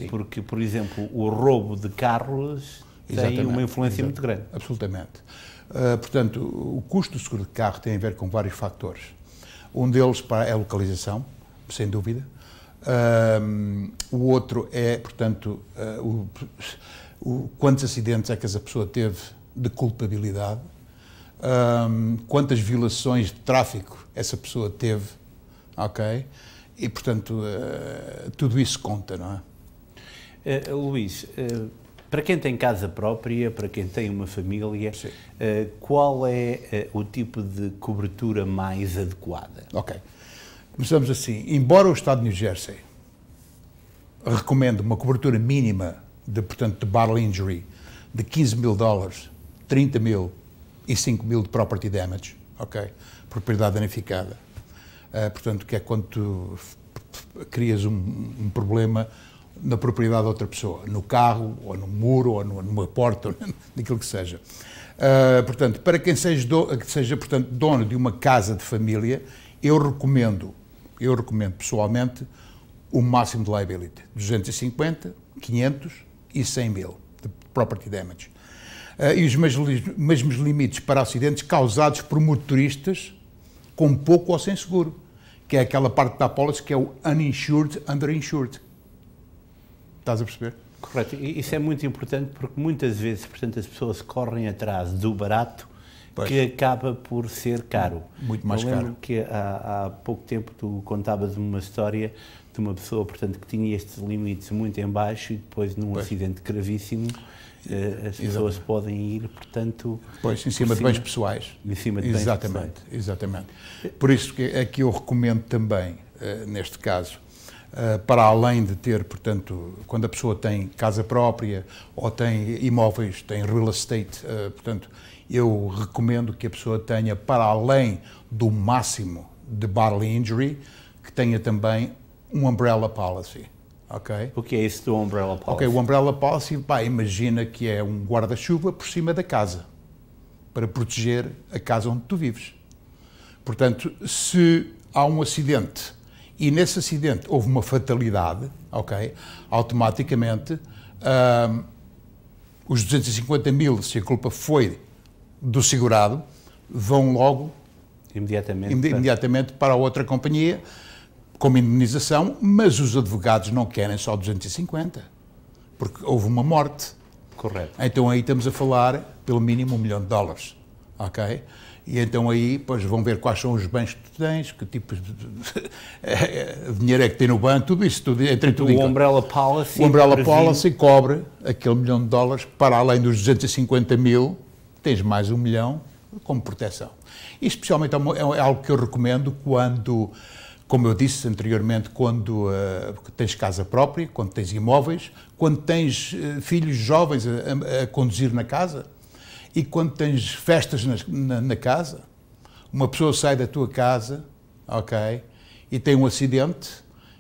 porque, por exemplo, o roubo de carros tem uma influência muito grande. Absolutamente. Portanto, o custo do seguro de carro tem a ver com vários fatores. Um deles é a localização, sem dúvida. O outro é, portanto, quantos acidentes é que essa pessoa teve de culpabilidade, quantas violações de tráfico essa pessoa teve, ok? E, portanto, tudo isso conta, não é? Luís, para quem tem casa própria, para quem tem uma família, qual é o tipo de cobertura mais adequada? Ok. Começamos assim. Embora o Estado de New Jersey recomende uma cobertura mínima portanto, de bodily injury de $15.000, 30 mil e 5 mil de property damage, ok? Propriedade danificada. Portanto, que é quando tu crias um problema na propriedade de outra pessoa, no carro, ou no muro, ou numa porta, ou naquilo que seja. Portanto, para quem seja portanto, dono de uma casa de família, eu recomendo pessoalmente o máximo de liability, 250, 500 e 100 mil de property damage. E os mesmos limites para acidentes causados por motoristas com pouco ou sem seguro, que é aquela parte da apólice que é o uninsured, underinsured. Estás a perceber? Correto. E isso é muito importante porque muitas vezes, portanto, as pessoas correm atrás do barato, que acaba por ser caro. Muito mais caro. Eu lembro caro. que há pouco tempo tu contavas uma história de uma pessoa, portanto, que tinha estes limites muito em baixo e depois num acidente gravíssimo as pessoas podem ir, portanto... Pois, em cima de bens pessoais. Em cima de bens pessoais. Exatamente. Por isso que é que eu recomendo também, neste caso, para além de ter, portanto, quando a pessoa tem casa própria ou tem imóveis, tem real estate, portanto, eu recomendo que a pessoa tenha, para além do máximo de bodily injury, que tenha também um umbrella policy. Okay? O que é isso do umbrella policy? Ok, o umbrella policy, imagina que é um guarda-chuva por cima da casa, para proteger a casa onde tu vives. Portanto, se há um acidente e nesse acidente houve uma fatalidade, ok, automaticamente os 250 mil, se a culpa foi do segurado, vão logo imediatamente para a outra companhia, como indemnização, mas os advogados não querem só 250, porque houve uma morte. Correto. Então aí estamos a falar, pelo mínimo, $1 milhão, ok? E então aí, pois, vão ver quais são os bens que tu tens, que tipo de dinheiro é que tem no banco, tudo isso, entra em tudo. O umbrella policy... O umbrella policy cobre aquele $1 milhão, para além dos 250 mil, tens mais $1 milhão como proteção. E especialmente é algo que eu recomendo quando... Como eu disse anteriormente, quando tens casa própria, quando tens imóveis, quando tens filhos jovens a conduzir na casa e quando tens festas na casa, uma pessoa sai da tua casa, ok, e tem um acidente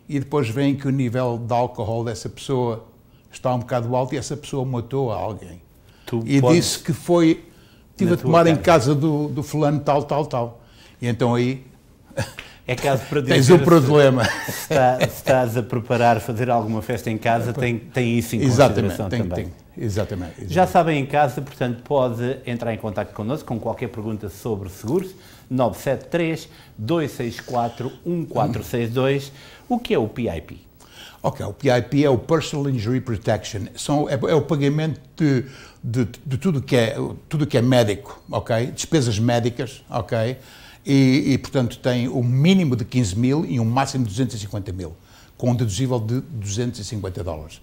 e depois vem que o nível de álcool dessa pessoa está um bocado alto e essa pessoa matou alguém. Disse que foi, estive a tomar em casa do fulano tal. E então aí... É caso para dizer, tens um problema. Se estás a preparar fazer alguma festa em casa, tem isso em consideração também. Exatamente. Já sabem, em casa, portanto, pode entrar em contato connosco com qualquer pergunta sobre seguros, 973-264-1462. O que é o PIP? Ok, o PIP é o Personal Injury Protection. É o pagamento de tudo que é médico, ok? Despesas médicas, ok? E, portanto, tem o mínimo de 15 mil e um máximo de 250 mil, com um deduzível de $250.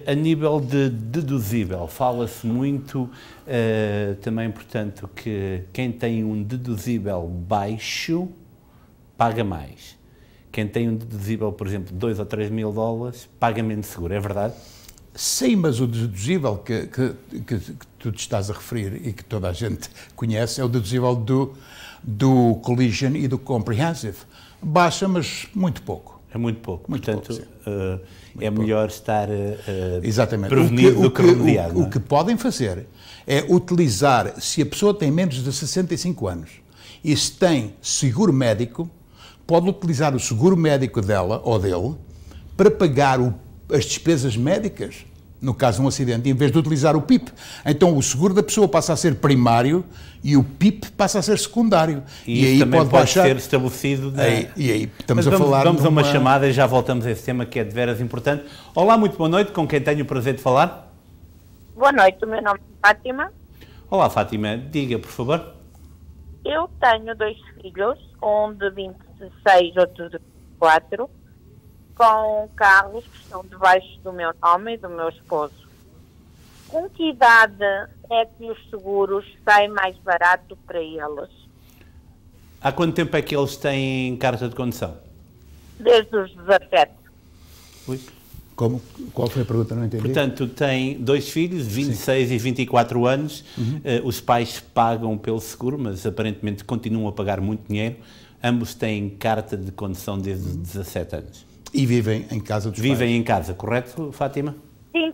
A nível de deduzível, fala-se muito também, portanto, que quem tem um deduzível baixo paga mais. Quem tem um deduzível, por exemplo, $2 ou $3 mil, paga menos seguro, é verdade? Sim, mas o deduzível que tu te estás a referir e que toda a gente conhece é o deduzível do collision e do comprehensive. Baixa, mas muito pouco. É muito pouco. Muito portanto, pouco, é melhor estar exatamente. prevenido do que remediado. O que podem fazer é utilizar, se a pessoa tem menos de 65 anos e se tem seguro médico, pode utilizar o seguro médico dela ou dele para pagar as despesas médicas, no caso de um acidente, em vez de utilizar o PIP. Então o seguro da pessoa passa a ser primário e o PIP passa a ser secundário. E aí também pode ser estabelecido... E aí estamos a falar... Vamos a uma chamada e já voltamos a esse tema que é de veras importante. Olá, muito boa noite, com quem tenho o prazer de falar? Boa noite, o meu nome é Fátima. Olá, Fátima, diga, por favor. Eu tenho 2 filhos, um de 26, outro de 24, com carros que estão debaixo do meu nome e do meu esposo. Com que idade é que os seguros saem mais barato para eles? Há quanto tempo é que eles têm carta de condução? Desde os 17. Ui. Como? Qual foi a pergunta? Não entendi. Portanto, tem 2 filhos, 26 e 24 anos. Os pais pagam pelo seguro, mas aparentemente continuam a pagar muito dinheiro. Ambos têm carta de condução desde 17 anos. E vivem em casa dos pais. Vivem em casa, correto, Fátima? Sim,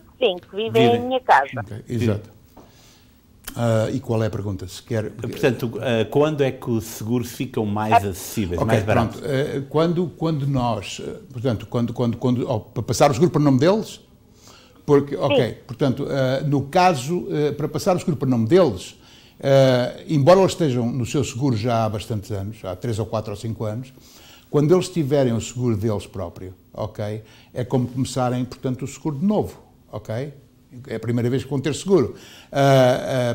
vivem em minha casa. Okay, exato. E qual é a pergunta? Se quer... Portanto, quando é que os seguros ficam mais acessíveis, mais baratos? Quando nós, portanto, para passar o seguro para o nome deles, porque, portanto, no caso, para passar o seguro para o nome deles, embora eles estejam no seu seguro já há bastantes anos, há 3 ou 4 ou 5 anos, quando eles tiverem o seguro deles próprio, ok, é como começarem, portanto, o seguro de novo, ok? É a primeira vez que vão ter seguro.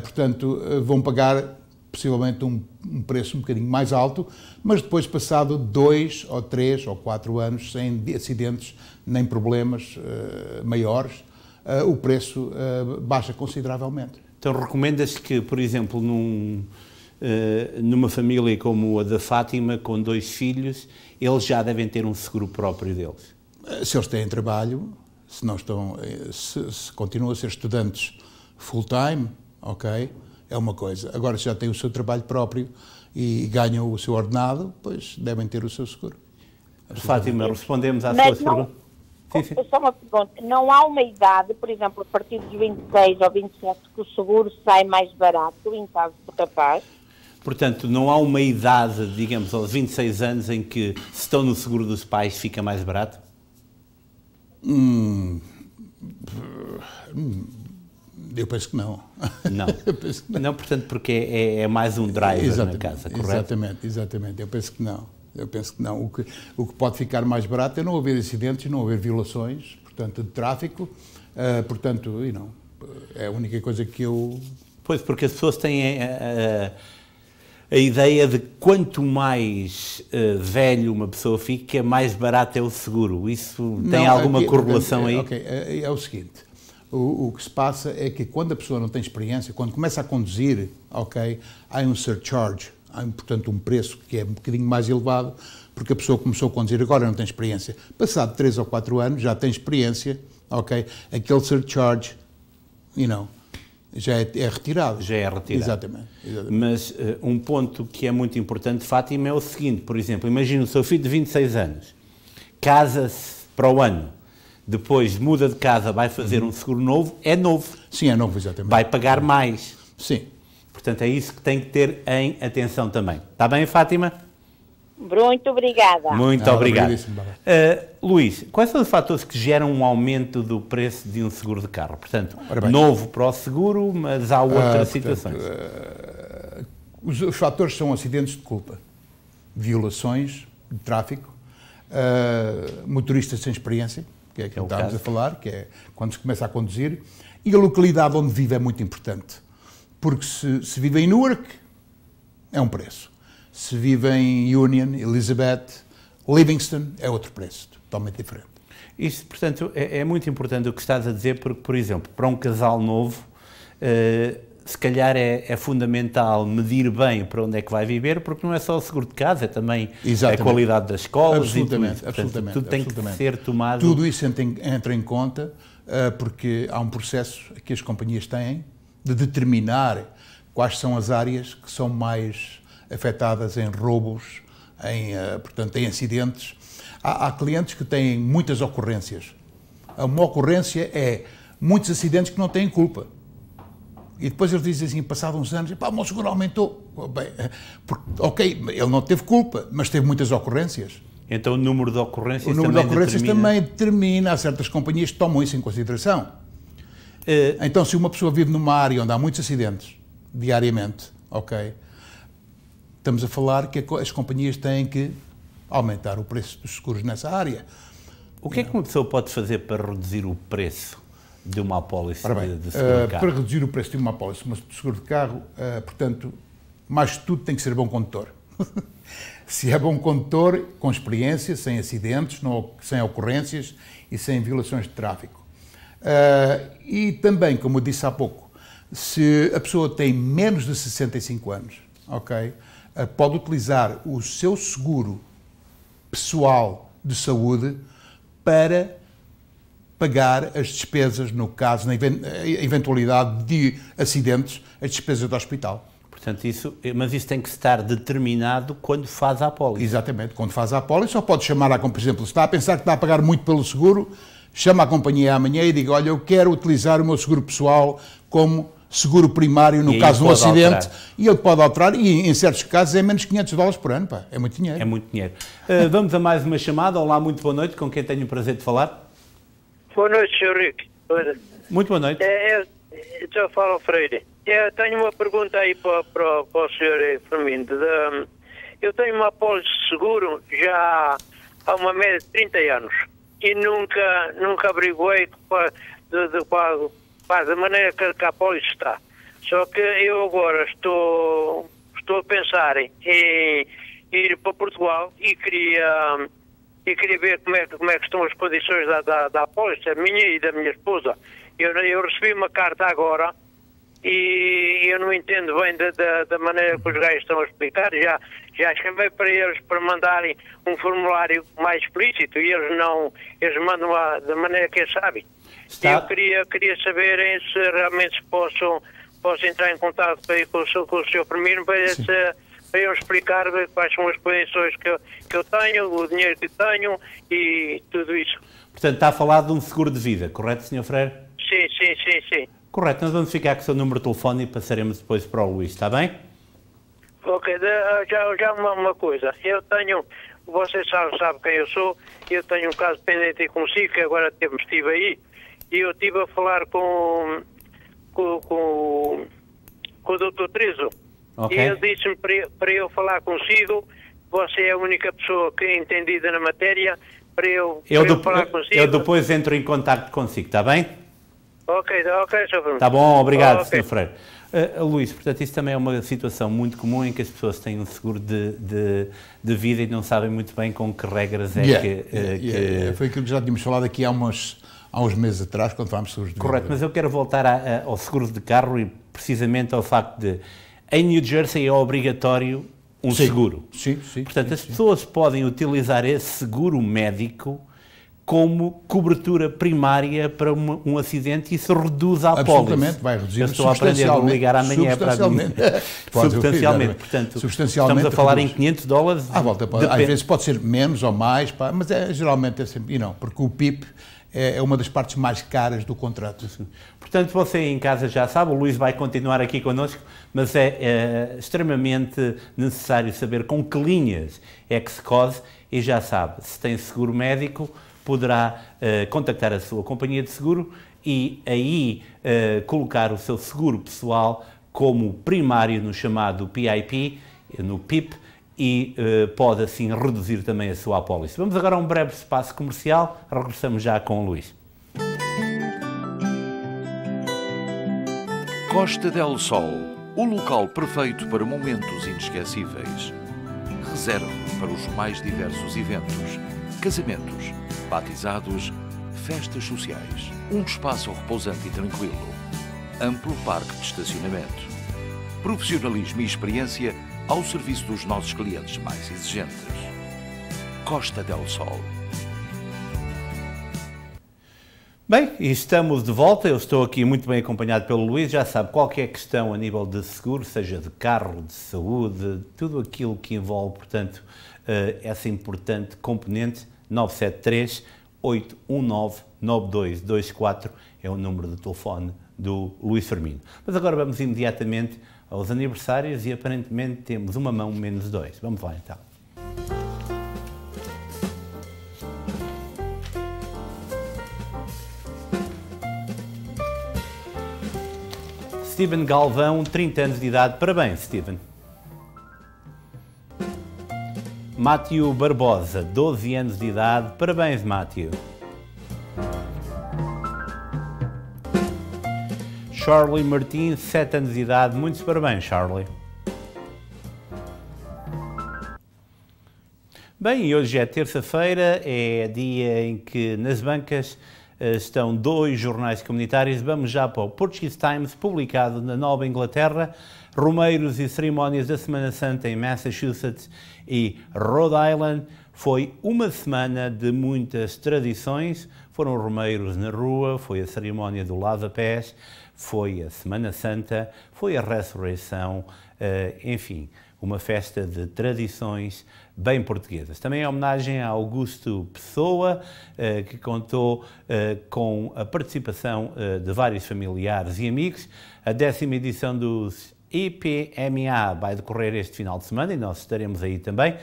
Portanto, vão pagar possivelmente um preço um bocadinho mais alto, mas depois, passado 2 ou 3 ou 4 anos, sem acidentes nem problemas maiores, o preço baixa consideravelmente. Então recomenda-se que, por exemplo, numa família como a da Fátima, com 2 filhos, eles já devem ter um seguro próprio deles? Se eles têm trabalho, se não estão, se continuam a ser estudantes full-time, ok, é uma coisa. Agora, se já têm o seu trabalho próprio e ganham o seu ordenado, pois devem ter o seu seguro. Fátima, respondemos à sua pergunta. Só uma pergunta. Não há uma idade, por exemplo, a partir dos 26 ou 27, que o seguro sai mais barato, em caso de rapaz? Portanto, não há uma idade, digamos, aos 26 anos, em que, se estão no seguro dos pais, fica mais barato? Eu penso que não. Não, penso que não. Não, portanto, porque é mais um driver na casa, correto? Exatamente. Eu penso que não. O que pode ficar mais barato é não haver acidentes, não haver violações, portanto, de tráfico, portanto, e não. É a única coisa que eu... Pois, porque as pessoas têm a ideia de quanto mais velho uma pessoa fica, mais barato é o seguro. Isso tem alguma correlação aí? Ok, é o seguinte, o que se passa é que quando a pessoa não tem experiência, quando começa a conduzir, ok, há um surcharge, há, portanto, um preço que é um bocadinho mais elevado, porque a pessoa começou a conduzir agora, não tem experiência. Passado 3 ou 4 anos, já tem experiência, ok, aquele surcharge, já é retirado. Já é retirado. Exatamente. Mas um ponto que é muito importante, Fátima, é o seguinte, por exemplo, imagina o seu filho de 26 anos, casa-se para o ano, depois muda de casa, vai fazer um seguro novo, é novo. Sim, é novo, exatamente. Vai pagar mais. Sim. Portanto, é isso que tem que ter em atenção também. Está bem, Fátima? Muito obrigada. Muito obrigado. Luís, quais são os fatores que geram um aumento do preço de um seguro de carro? Portanto, novo para o seguro, mas há outras situações. Os fatores são acidentes de culpa, violações de tráfico, motoristas sem experiência, que é aquilo que estávamos a falar, que é quando se começa a conduzir, e a localidade onde vive é muito importante, porque se vive em Newark, é um preço. Se vive em Union, Elizabeth, Livingston, é outro preço, totalmente diferente. Isso, portanto, é muito importante o que estás a dizer, porque, por exemplo, para um casal novo, se calhar é fundamental medir bem para onde é que vai viver, porque não é só o seguro de casa, é também a qualidade das escolas. Absolutamente, e tudo. Tudo tem que ser tomado. Tudo isso entra em conta, porque há um processo que as companhias têm de determinar quais são as áreas que são mais afetadas em roubos, portanto, em acidentes. Há clientes que têm muitas ocorrências. Uma ocorrência é muitos acidentes que não têm culpa. E depois eles dizem assim, passados uns anos, o meu seguro aumentou. Bem, ok, ele não teve culpa, mas teve muitas ocorrências. Então o número de ocorrências também determina? O número de ocorrências também determina. Há certas companhias que tomam isso em consideração. Então, se uma pessoa vive numa área onde há muitos acidentes, diariamente, ok, estamos a falar que as companhias têm que aumentar o preço dos seguros nessa área. O que é que uma pessoa pode fazer para reduzir o preço de uma apólice de seguro de carro? Para reduzir o preço de uma apólice de seguro de carro, portanto, mais de tudo tem que ser bom condutor. Se é bom condutor, com experiência, sem acidentes, sem ocorrências e sem violações de tráfico. E também, como eu disse há pouco, se a pessoa tem menos de 65 anos, ok, pode utilizar o seu seguro pessoal de saúde para pagar as despesas, no caso, na eventualidade de acidentes, as despesas do hospital. Portanto, mas isso tem que estar determinado quando faz a apólice. Exatamente, quando faz a apólice, só pode chamar por exemplo, se está a pensar que está a pagar muito pelo seguro, chama a companhia amanhã e diga, olha, eu quero utilizar o meu seguro pessoal como seguro primário no caso de um acidente, e ele pode alterar, e em certos casos é menos $500 por ano, pá, é muito dinheiro. É muito dinheiro. Vamos a mais uma chamada. Olá, muito boa noite, com quem tenho o prazer de falar? Boa noite, Sr. Rico. Muito boa noite. Eu falo Freire. Eu tenho uma pergunta aí para o Sr. Firmino. Eu tenho uma apólice de seguro já há uma média de 30 anos e nunca averiguei da maneira que a apólice está. Só que eu agora estou estou a pensar em ir para Portugal e queria ver como é que estão as condições da apólice, a minha e da minha esposa. Eu recebi uma carta agora e eu não entendo bem da maneira que os gajos estão a explicar. Já chamei para eles para mandarem um formulário mais explícito e eles mandam da maneira que eles sabem. Eu queria saber se realmente posso entrar em contato com o Sr. Primeiro para eu explicar quais são as condições que eu tenho, o dinheiro que tenho e tudo isso. Portanto, está a falar de um seguro de vida, correto, Sr. Freire? Sim. Correto, nós vamos ficar com o seu número de telefone e passaremos depois para o Luís, está bem? Ok, já uma coisa. Eu tenho, você sabe quem eu sou, eu tenho um caso pendente consigo, que agora estive aí, e eu estive a falar com o Dr. Trezo. Okay. E ele disse-me para eu falar consigo, você é a única pessoa que é entendida na matéria, para eu falar consigo. Eu depois entro em contacto consigo, está bem? Ok, Sr. Bruno. Está bom, obrigado, Sr. Freire. Luís, portanto, isso também é uma situação muito comum em que as pessoas têm um seguro de vida e não sabem muito bem com que regras Foi aquilo que já tínhamos falado aqui há uns meses atrás, quando falámos de seguros de vida. Correto, mas eu quero voltar ao seguro de carro e precisamente ao facto de, em New Jersey é obrigatório seguro. Sim. Portanto, as pessoas podem utilizar esse seguro médico como cobertura primária para um acidente e isso reduz a apólice. Absolutamente, vai reduzir. Eu estou a aprender a ligar amanhã para substancialmente. Portanto, estamos a falar em $500. À volta, às vezes pode ser menos ou mais, mas geralmente é sempre... E não, porque o PIP é uma das partes mais caras do contrato. Portanto, você em casa já sabe, o Luís vai continuar aqui connosco, mas é extremamente necessário saber com que linhas é que se cose e já sabe, se tem seguro médico, poderá contactar a sua companhia de seguro e aí colocar o seu seguro pessoal como primário no chamado PIP, no PIP, e pode assim reduzir também a sua apólice. Vamos agora a um breve espaço comercial, regressamos já com o Luís. Costa del Sol, o local perfeito para momentos inesquecíveis. Reserve para os mais diversos eventos, casamentos, batizados, festas sociais. Um espaço repousante e tranquilo. Amplo parque de estacionamento. Profissionalismo e experiência ao serviço dos nossos clientes mais exigentes. Costa del Sol. Bem, e estamos de volta. Eu estou aqui muito bem acompanhado pelo Luís. Já sabe, qualquer questão a nível de seguro, seja de carro, de saúde, tudo aquilo que envolve, portanto, essa importante componente, 973-819-9224 é o número de telefone do Luís Firmino. Mas agora vamos imediatamente aos aniversários e aparentemente temos uma mão menos 2. Vamos lá então. Steven Galvão, 30 anos de idade. Parabéns, Steven. Matthew Barbosa, 12 anos de idade. Parabéns, Matthew. Charlie Martins, 7 anos de idade. Muitos parabéns, Charlie. Bem, e hoje é terça-feira, é dia em que nas bancas estão 2 jornais comunitários. Vamos já para o Portuguese Times, publicado na Nova Inglaterra. Romeiros e cerimónias da Semana Santa em Massachusetts e Rhode Island. Foi uma semana de muitas tradições. Foram romeiros na rua, foi a cerimónia do lava-pés, foi a Semana Santa, foi a ressurreição, enfim, uma festa de tradições bem portuguesas. Também em homenagem a Augusto Pessoa, que contou com a participação de vários familiares e amigos. A 10ª edição dos IPMA vai decorrer este final de semana e nós estaremos aí também.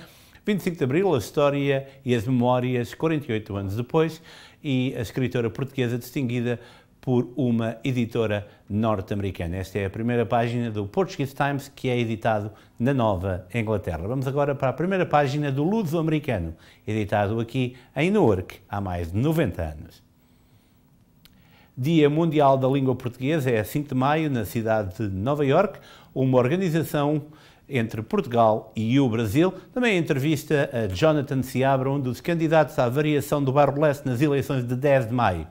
25 de Abril, a história e as memórias, 48 anos depois, e a escritora portuguesa distinguida por uma editora norte-americana. Esta é a primeira página do Portuguese Times, que é editado na Nova Inglaterra. Vamos agora para a primeira página do Luso-Americano, editado aqui em Newark há mais de 90 anos. Dia Mundial da Língua Portuguesa é 5 de maio, na cidade de Nova Iorque. Uma organização entre Portugal e o Brasil. Também entrevista a Jonathan Seabra, um dos candidatos à variação do Bairro Leste nas eleições de 10 de maio.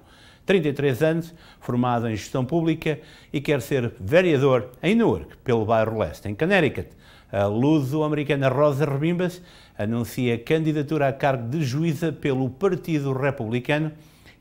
33 anos, formado em gestão pública e quer ser vereador em Newark, pelo Bairro Leste. Em Connecticut, a luso-americana Rosa Rebimbas anuncia candidatura a cargo de juíza pelo Partido Republicano.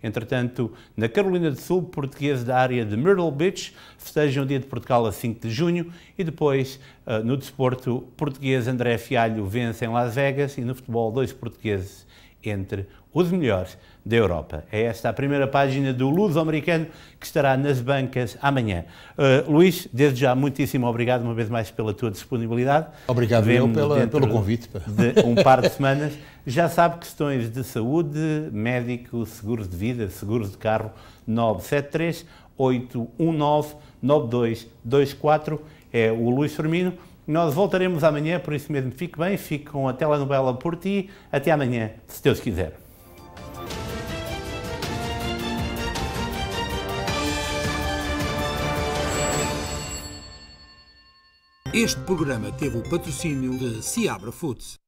Entretanto, na Carolina do Sul, portugueses da área de Myrtle Beach festejam o Dia de Portugal a 5 de junho e depois, no desporto, português André Fialho vence em Las Vegas e no futebol 2 portugueses entre os melhores da Europa. É esta a primeira página do Luso-Americano que estará nas bancas amanhã. Luís, desde já, muitíssimo obrigado uma vez mais pela tua disponibilidade. Obrigado eu pelo convite. De um par de semanas. Já sabe, questões de saúde, médico, seguros de vida, seguros de carro, 973-819-9224. É o Luís Firmino. Nós voltaremos amanhã, por isso mesmo, fique bem, fique com a telenovela Por Ti. Até amanhã, se Deus quiser. Este programa teve o patrocínio de Seabra Foods.